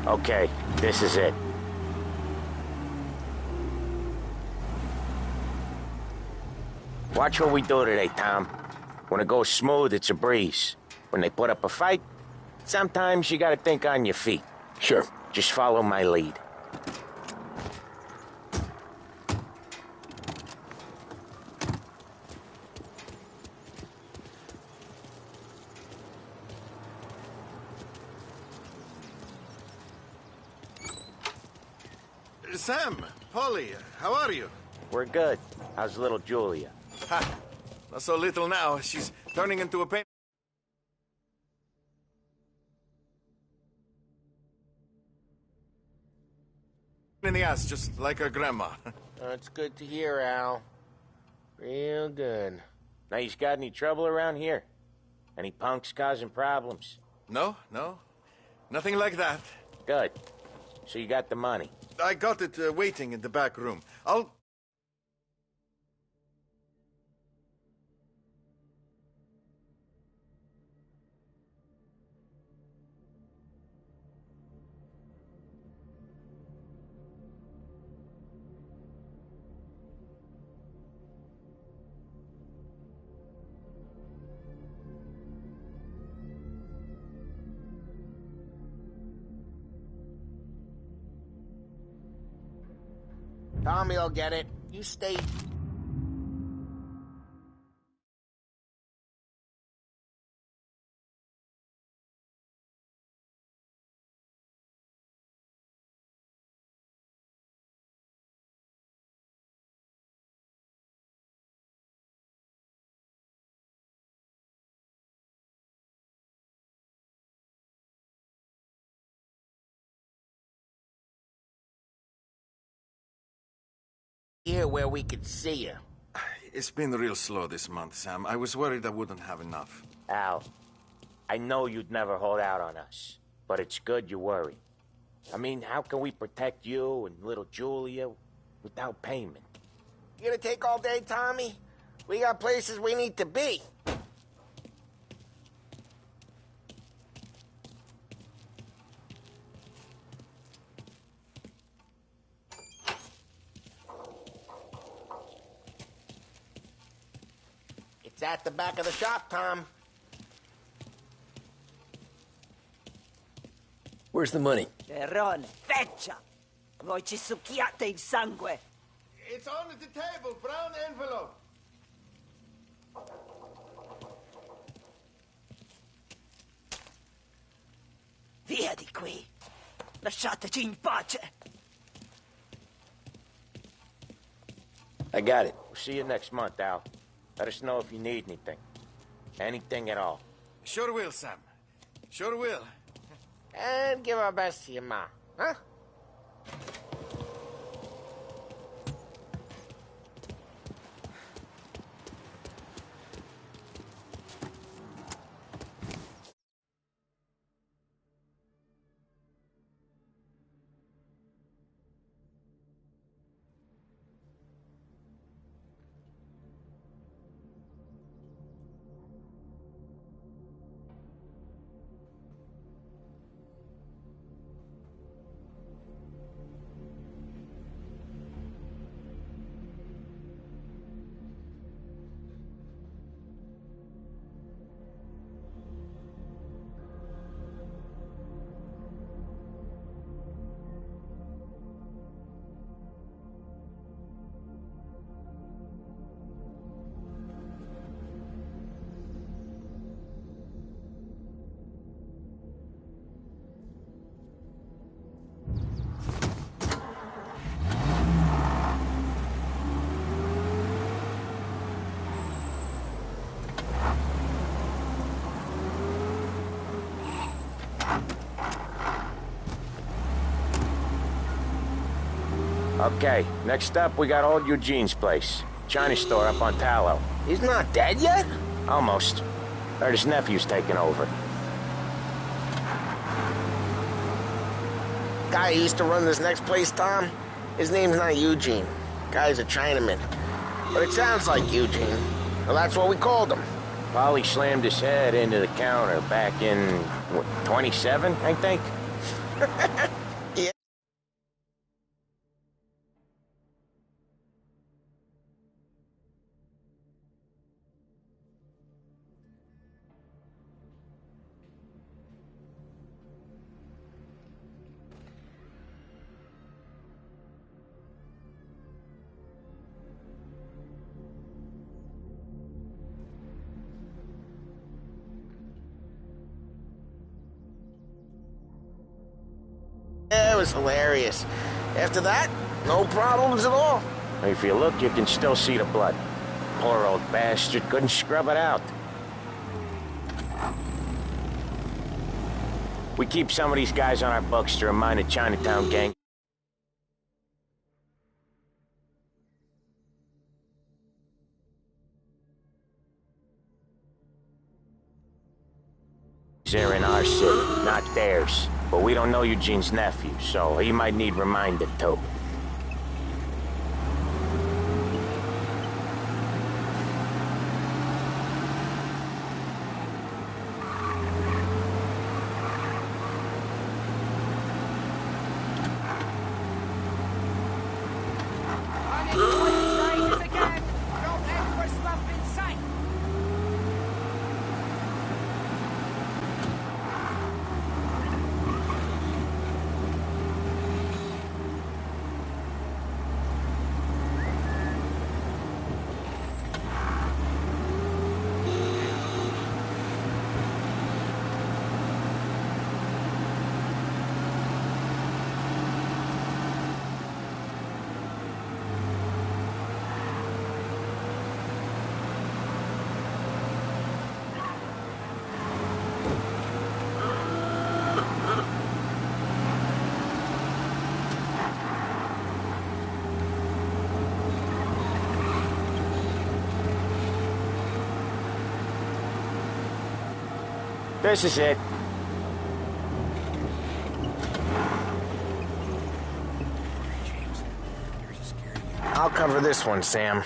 Speaker 4: Okay, this is it. Watch what we do today, Tom. When it goes smooth, it's a breeze. When they put up a fight, sometimes you gotta think on your feet.
Speaker 2: Sure.
Speaker 4: Just follow my lead.
Speaker 16: Sam, Polly, how are you?
Speaker 4: We're good. How's little Julia?
Speaker 16: Ha! Not so little now. She's turning into a pain in the ass, just like her grandma.
Speaker 4: That's good to hear, Al. Real good. Now, you got any trouble around here? Any punks causing problems?
Speaker 16: No. Nothing like that.
Speaker 4: Good. So you got the money?
Speaker 16: I got it waiting in the back room. I'll...
Speaker 4: Tommy will get it. You stay... here where we could see you.
Speaker 16: It's been real slow this month, Sam. I was worried I wouldn't have enough.
Speaker 4: Al, I know you'd never hold out on us, but it's good you worry. I mean, how can we protect you and little Julia without payment? You gonna take all day, Tommy? We got places we need to be. It's at the back of the shop, Tom.
Speaker 2: Where's the money?
Speaker 17: Perrone, feccia! Voi ci succhiate il sangue!
Speaker 16: It's on the table, brown envelope.
Speaker 17: Via di qui! Lasciateci in pace!
Speaker 2: I got it.
Speaker 4: We'll see you next month, Al. Let us know if you need anything. Anything at all.
Speaker 16: Sure will, Sam. Sure will.
Speaker 4: And give our best to your ma, huh? Okay, next up, we got old Eugene's place. China store up on Tallow. He's not dead yet? Almost. Heard his nephew's taking over. Guy who used to run this next place, Tom, his name's not Eugene. Guy's a Chinaman. But it sounds like Eugene. Well, that's what we called him. Polly slammed his head into the counter back in, what, 27, I think? was hilarious. After that, no problems at all.
Speaker 18: If you look, you can still see the blood. Poor old bastard couldn't scrub it out. We keep some of these guys on our books to remind the Chinatown gang. They're in our city, not theirs. But we don't know Eugene's nephew, so he might need reminded too. This is it.
Speaker 4: I'll cover this one, Sam.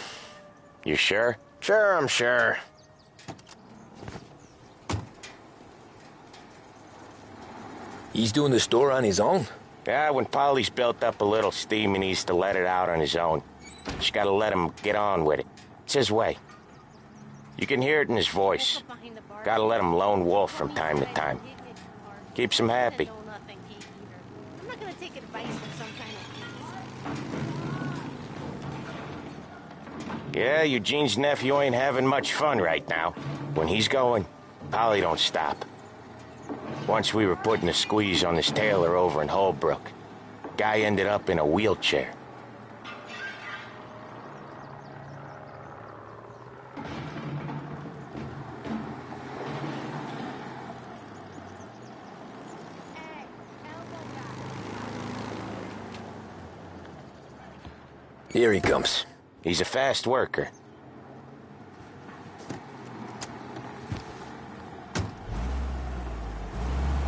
Speaker 18: You sure?
Speaker 4: Sure, I'm sure.
Speaker 2: He's doing the store on his own?
Speaker 18: Yeah, when Polly's built up a little steam, he needs to let it out on his own. Just gotta let him get on with it. It's his way. You can hear it in his voice. Gotta let him lone wolf from time to time. Keeps him happy.
Speaker 5: I'm not gonna take advice from some kind of...
Speaker 18: Yeah, Eugene's nephew ain't having much fun right now. When he's going, Polly don't stop. Once we were putting a squeeze on this tailor over in Holbrook. Guy ended up in a wheelchair.
Speaker 2: Here he comes.
Speaker 18: He's a fast worker.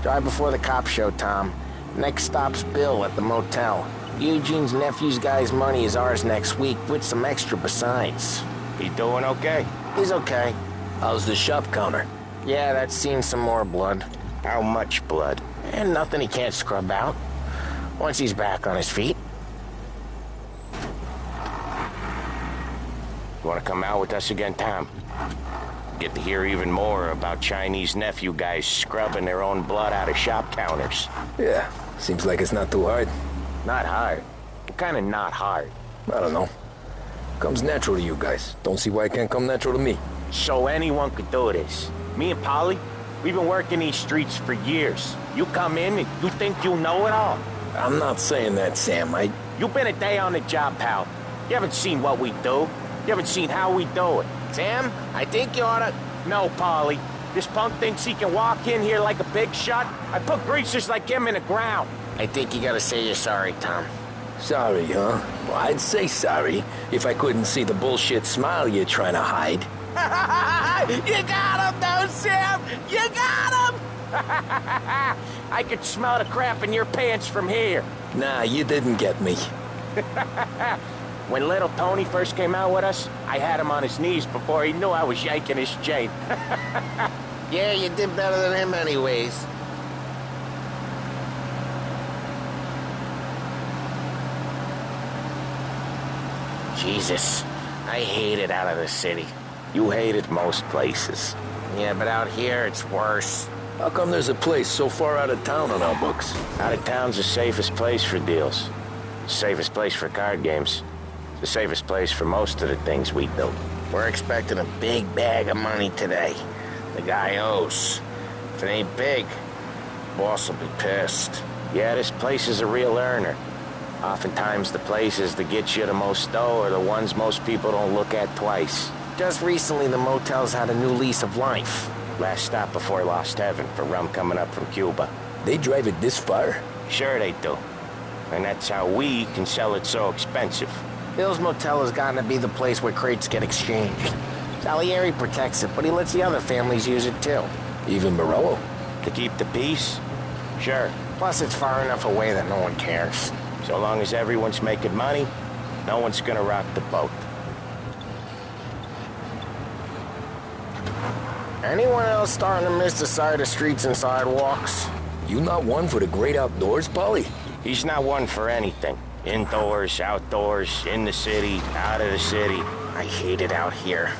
Speaker 4: Drive before the cop show, Tom. Next stop's Bill at the motel. Eugene's nephew's guy's money is ours next week, with some extra besides.
Speaker 18: He doing okay?
Speaker 4: He's okay.
Speaker 2: How's the shop counter?
Speaker 4: Yeah, that's seen some more blood.
Speaker 18: How much blood?
Speaker 4: And nothing he can't scrub out. Once he's back on his feet.
Speaker 18: You want to come out with us again, Tom? Get to hear even more about Chinese nephew guys scrubbing their own blood out of shop counters.
Speaker 2: Yeah, seems like it's not too hard.
Speaker 18: Not hard? What kind of not hard?
Speaker 2: I don't know. Comes natural to you guys. Don't see why it can't come natural to me.
Speaker 18: So anyone could do this. Me and Polly, we've been working these streets for years. You come in and you think you know it all.
Speaker 2: I'm not saying that, Sam.
Speaker 18: You've been a day on the job, pal. You haven't seen what we do. You haven't seen how we do it.
Speaker 4: Sam, I think you oughta...
Speaker 18: No, Polly. This punk thinks he can walk in here like a big shot. I put greasers like him in the ground.
Speaker 4: I think you gotta say you're sorry, Tom.
Speaker 2: Sorry, huh? Well, I'd say sorry if I couldn't see the bullshit smile you're trying to hide.
Speaker 4: You got him, though, Sam! You got him!
Speaker 18: I could smell the crap in your pants from here.
Speaker 2: Nah, you didn't get me.
Speaker 18: When little Tony first came out with us, I had him on his knees before he knew I was yanking his chain.
Speaker 4: Yeah, you did better than him anyways.
Speaker 18: Jesus, I hate it out of the city. You hate it most places.
Speaker 4: Yeah, but out here, it's worse.
Speaker 2: How come there's a place so far out of town on our books?
Speaker 18: Out of town's the safest place for deals. Safest place for card games. The safest place for most of the things we do.
Speaker 4: We're expecting a big bag of money today. The guy owes. If it ain't big, boss will be pissed.
Speaker 18: Yeah, this place is a real earner. Oftentimes the places that get you the most dough are the ones most people don't look at twice. Just recently the motel's had a new lease of life. Last stop before Lost Heaven for rum coming up from Cuba.
Speaker 2: They drive it this far?
Speaker 18: Sure they do. And that's how we can sell it so expensive. Bill's Motel has gotten to be the place where crates get exchanged. Salieri protects it, but he lets the other families use it too.
Speaker 2: Even Morello?
Speaker 18: To keep the peace? Sure. Plus it's far enough away that no one cares. So long as everyone's making money, no one's gonna rock the boat. Anyone else starting to miss the side of streets and sidewalks?
Speaker 2: You not one for the great outdoors, Polly?
Speaker 18: He's not one for anything. Indoors, outdoors, in the city, out of the city. I hate it out here.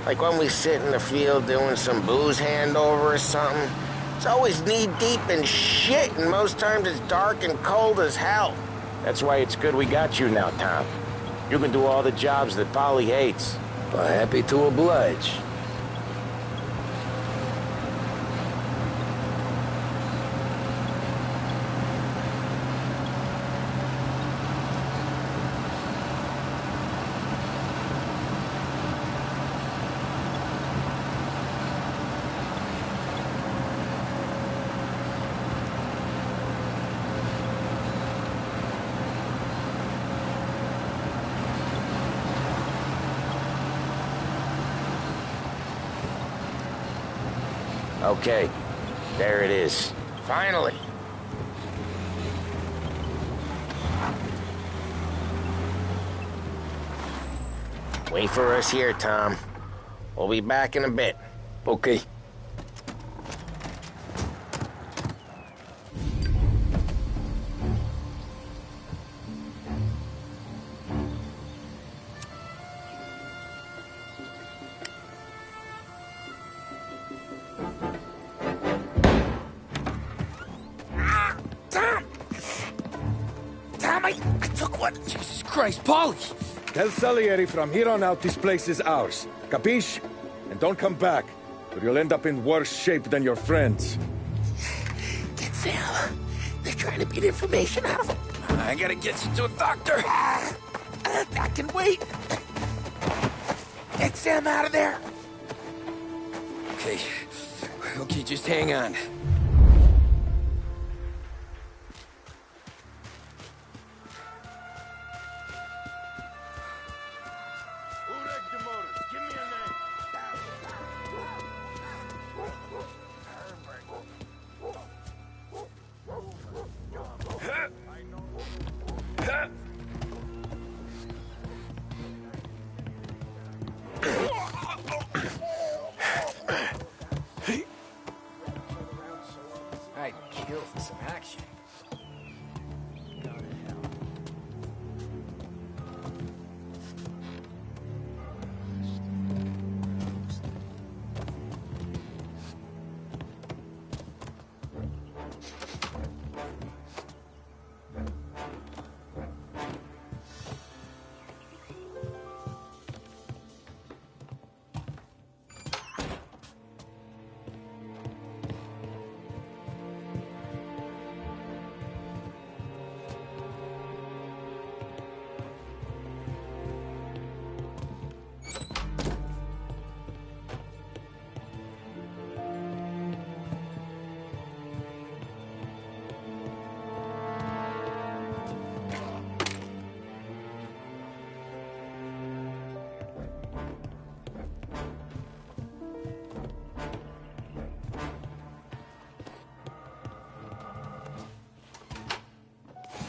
Speaker 18: Like when we sit in the field doing some booze handover or something. It's always knee-deep in shit, and most times it's dark and cold as hell. That's why it's good we got you now, Tom. You can do all the jobs that Polly hates.
Speaker 2: Well, happy to oblige.
Speaker 18: Okay, there it is. Finally. Wait for us here, Tom. We'll be back in a bit.
Speaker 2: Okay.
Speaker 15: I took one. Jesus Christ, Polly! Tell Salieri from here on out this place is ours. Capiche? And don't come back, or you'll end up in worse shape than your friends.
Speaker 17: Get Sal. They're trying to beat information out of him.
Speaker 15: I gotta get you to a doctor.
Speaker 17: I can wait. Get Sam out of there.
Speaker 2: Okay. Okay, just hang on.
Speaker 11: I'd kill for some action.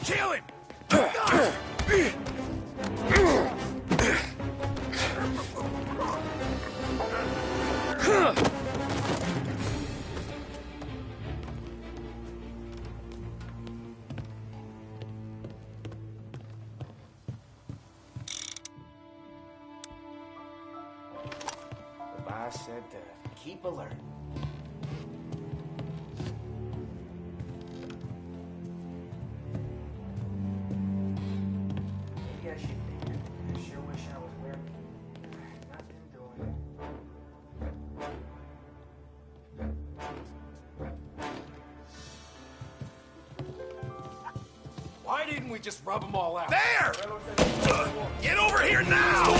Speaker 15: Kill him!
Speaker 11: The boss said to keep alert. Maybe I should think. I sure wish I was working. Nothing doing. Why didn't we just rub them all out?
Speaker 4: There! Get over here now!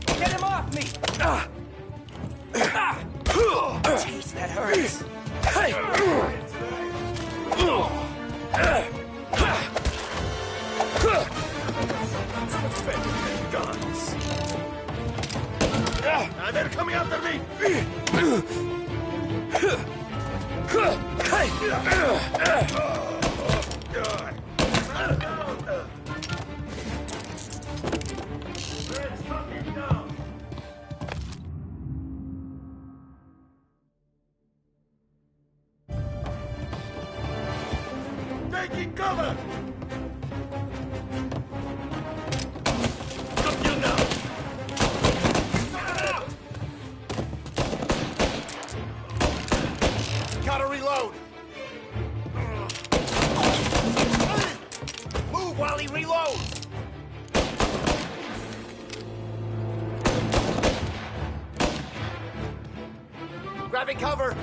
Speaker 11: Get him off me!
Speaker 4: Jeez, that hurts. Guns. Now they're coming after me. Taking cover! Up you now! Gotta reload! Move while he reloads! Grabbing cover!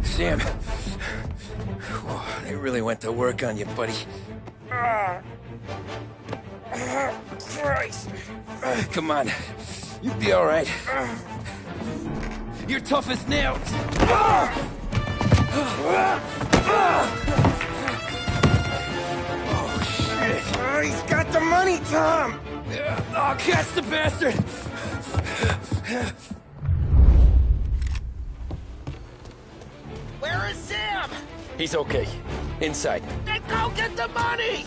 Speaker 2: Sam. They really went to work on you, buddy.
Speaker 4: Christ!
Speaker 2: Come on. You'll be all right. You're tough as nails.
Speaker 4: Oh, shit. Oh, he's got the money, Tom!
Speaker 2: Oh, catch the bastard!
Speaker 4: Where is Sam?
Speaker 2: He's okay. Inside.
Speaker 4: Then go get the money!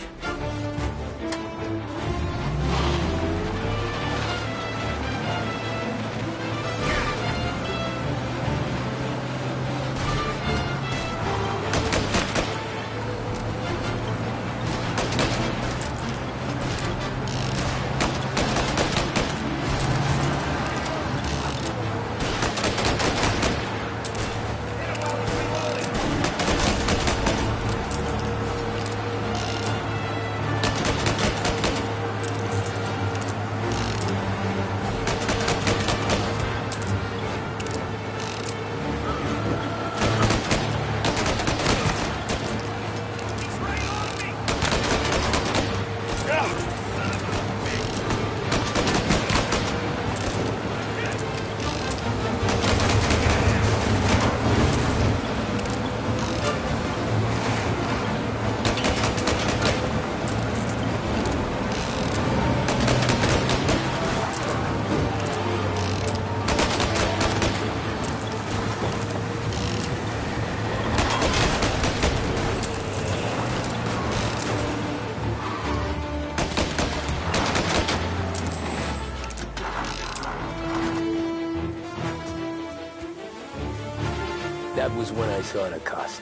Speaker 2: That was when I saw the cost.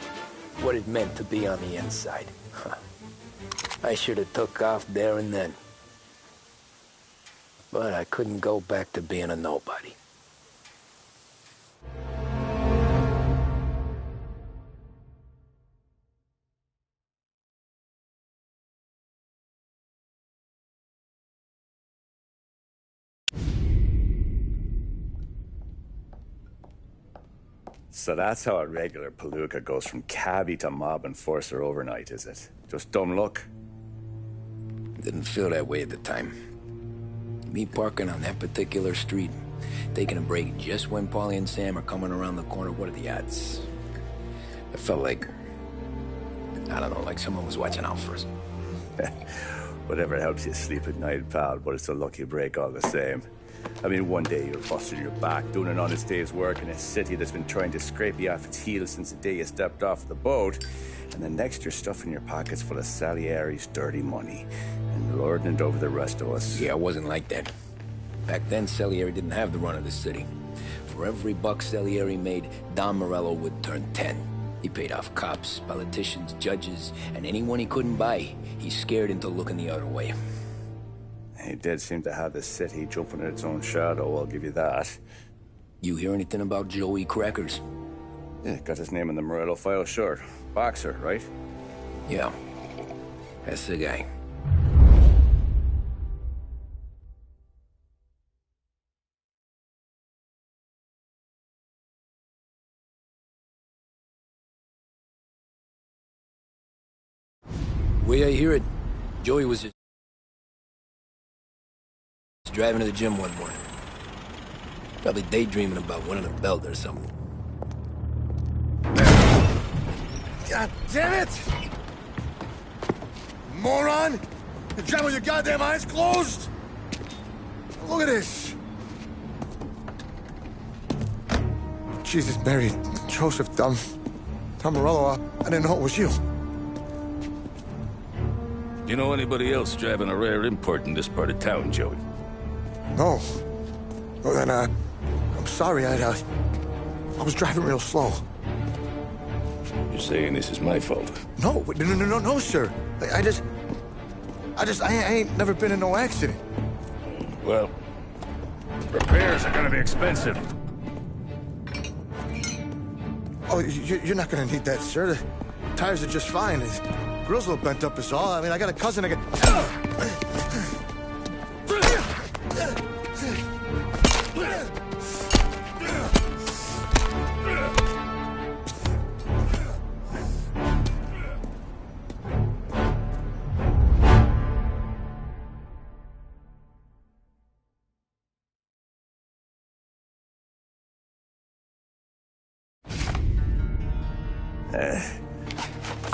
Speaker 2: What it meant to be on the inside. Huh. I should have took off there and then. But I couldn't go back to being a nobody.
Speaker 1: So that's how a regular palooka goes from cabbie to mob enforcer overnight, is it? Just dumb luck?
Speaker 2: Didn't feel that way at the time. Me parking on that particular street, taking a break just when Paulie and Sam are coming around the corner, what are the odds? I felt like, I don't know, like someone was watching out for us.
Speaker 1: Whatever helps you sleep at night, pal, but it's a lucky break all the same. I mean, one day you're busting your back, doing an honest day's work in a city that's been trying to scrape you off its heels since the day you stepped off the boat, and the next you're stuffing your pockets full of Salieri's dirty money and lording it over the rest of us.
Speaker 2: Yeah, it wasn't like that. Back then, Salieri didn't have the run of the city. For every buck Salieri made, Don Morello would turn 10. He paid off cops, politicians, judges, and anyone he couldn't buy, he scared into looking the other way.
Speaker 1: He did seem to have the city jumping in its own shadow, I'll give you that.
Speaker 2: You hear anything about Joey Crackers?
Speaker 1: Yeah, got his name in the Morello file, sure. Boxer, right?
Speaker 2: Yeah. That's the guy. The way I hear it, Joey was just driving to the gym one morning. Probably daydreaming about winning a belt or something.
Speaker 9: God damn it! Moron! You drive with your goddamn eyes closed? Look at this! Jesus, Mary, Joseph, Tom Morello, I didn't know it was you.
Speaker 19: You know anybody else driving a rare import in this part of town, Joey?
Speaker 9: No. Well, then, I'm sorry, I was driving real slow.
Speaker 19: You're saying this is my fault?
Speaker 9: No, sir. I ain't never been in no accident.
Speaker 19: Well, repairs are gonna be expensive.
Speaker 9: Oh, you're not gonna need that, sir. The tires are just fine. The grill's a little bent up is all. I mean, I got a cousin that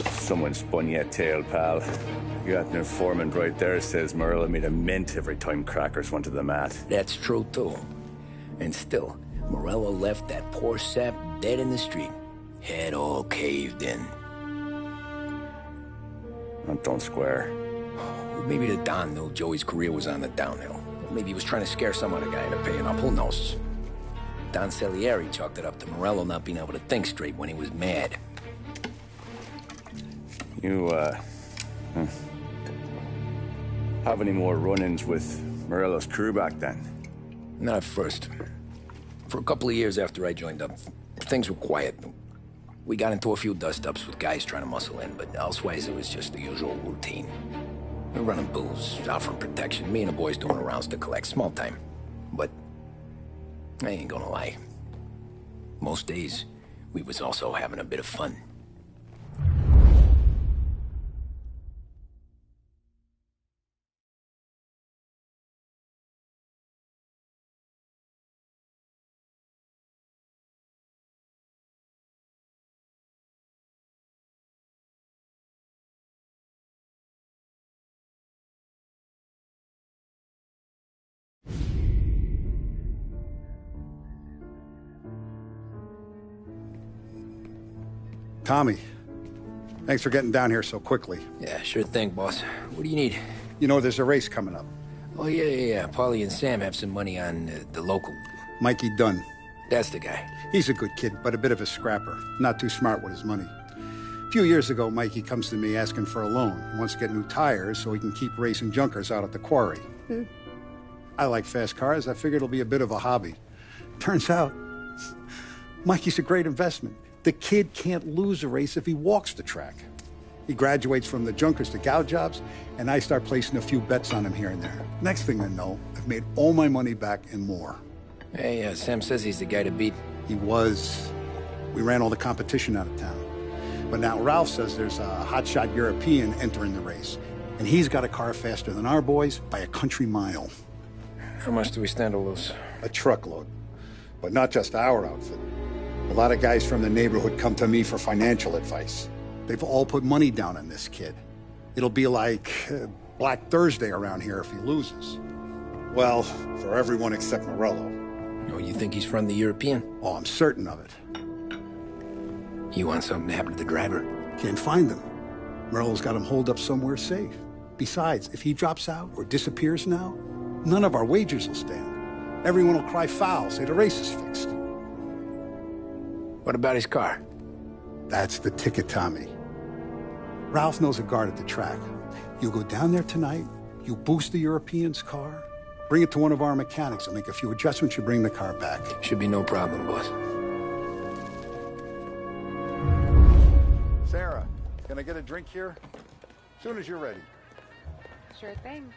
Speaker 1: Someone spun you a tale, pal. You got an informant right there says Morello made a mint every time Crackers went to the mat.
Speaker 2: That's true, too. And still, Morello left that poor sap dead in the street. Head all caved in.
Speaker 1: That don't square.
Speaker 2: Maybe the Don knew Joey's career was on the downhill. Maybe he was trying to scare some other guy into paying up. Who knows? Don Salieri chalked it up to Morello not being able to think straight when he was mad.
Speaker 1: You, have any more run-ins with Morello's crew back then?
Speaker 2: Not at first. For a couple of years after I joined up, things were quiet. We got into a few dust-ups with guys trying to muscle in, but elsewise it was just the usual routine. We're running booze, offering protection, me and the boys doing rounds to collect, small time. But I ain't gonna lie. Most days, we was also having a bit of fun.
Speaker 9: Tommy, thanks for getting down here so quickly.
Speaker 2: Yeah, sure thing, boss. What do you need?
Speaker 9: You know, there's a race coming up.
Speaker 2: Oh, yeah. Paulie and Sam have some money on the local.
Speaker 9: Mikey Dunn.
Speaker 2: That's the guy.
Speaker 9: He's a good kid, but a bit of a scrapper. Not too smart with his money. A few years ago, Mikey comes to me asking for a loan. He wants to get new tires so he can keep racing junkers out at the quarry. I like fast cars. I figured it'll be a bit of a hobby. Turns out, Mikey's a great investment. The kid can't lose a race if he walks the track. He graduates from the junkers to gal jobs, and I start placing a few bets on him here and there. Next thing I know, I've made all my money back and more.
Speaker 2: Hey, Sam says he's the guy to beat.
Speaker 9: He was. We ran all the competition out of town. But now Ralph says there's a hotshot European entering the race, and he's got a car faster than our boys by a country mile.
Speaker 2: How much do we stand to lose?
Speaker 9: A truckload. But not just our outfit. A lot of guys from the neighborhood come to me for financial advice. They've all put money down on this kid. It'll be like Black Thursday around here if he loses. Well, for everyone except Morello.
Speaker 2: Oh, you think he's from the European?
Speaker 9: Oh, I'm certain of it.
Speaker 2: You want something to happen to the driver?
Speaker 9: Can't find him. Morello's got him holed up somewhere safe. Besides, if he drops out or disappears now, none of our wagers will stand. Everyone will cry foul, say the race is fixed.
Speaker 2: What about his car?
Speaker 9: That's the ticket, Tommy. Ralph knows a guard at the track. You go down there tonight, you boost the European's car, bring it to one of our mechanics, and make a few adjustments, you bring the car back.
Speaker 2: Should be no problem, boss.
Speaker 9: Sarah, can I get a drink here? As soon as you're ready.
Speaker 3: Sure thing.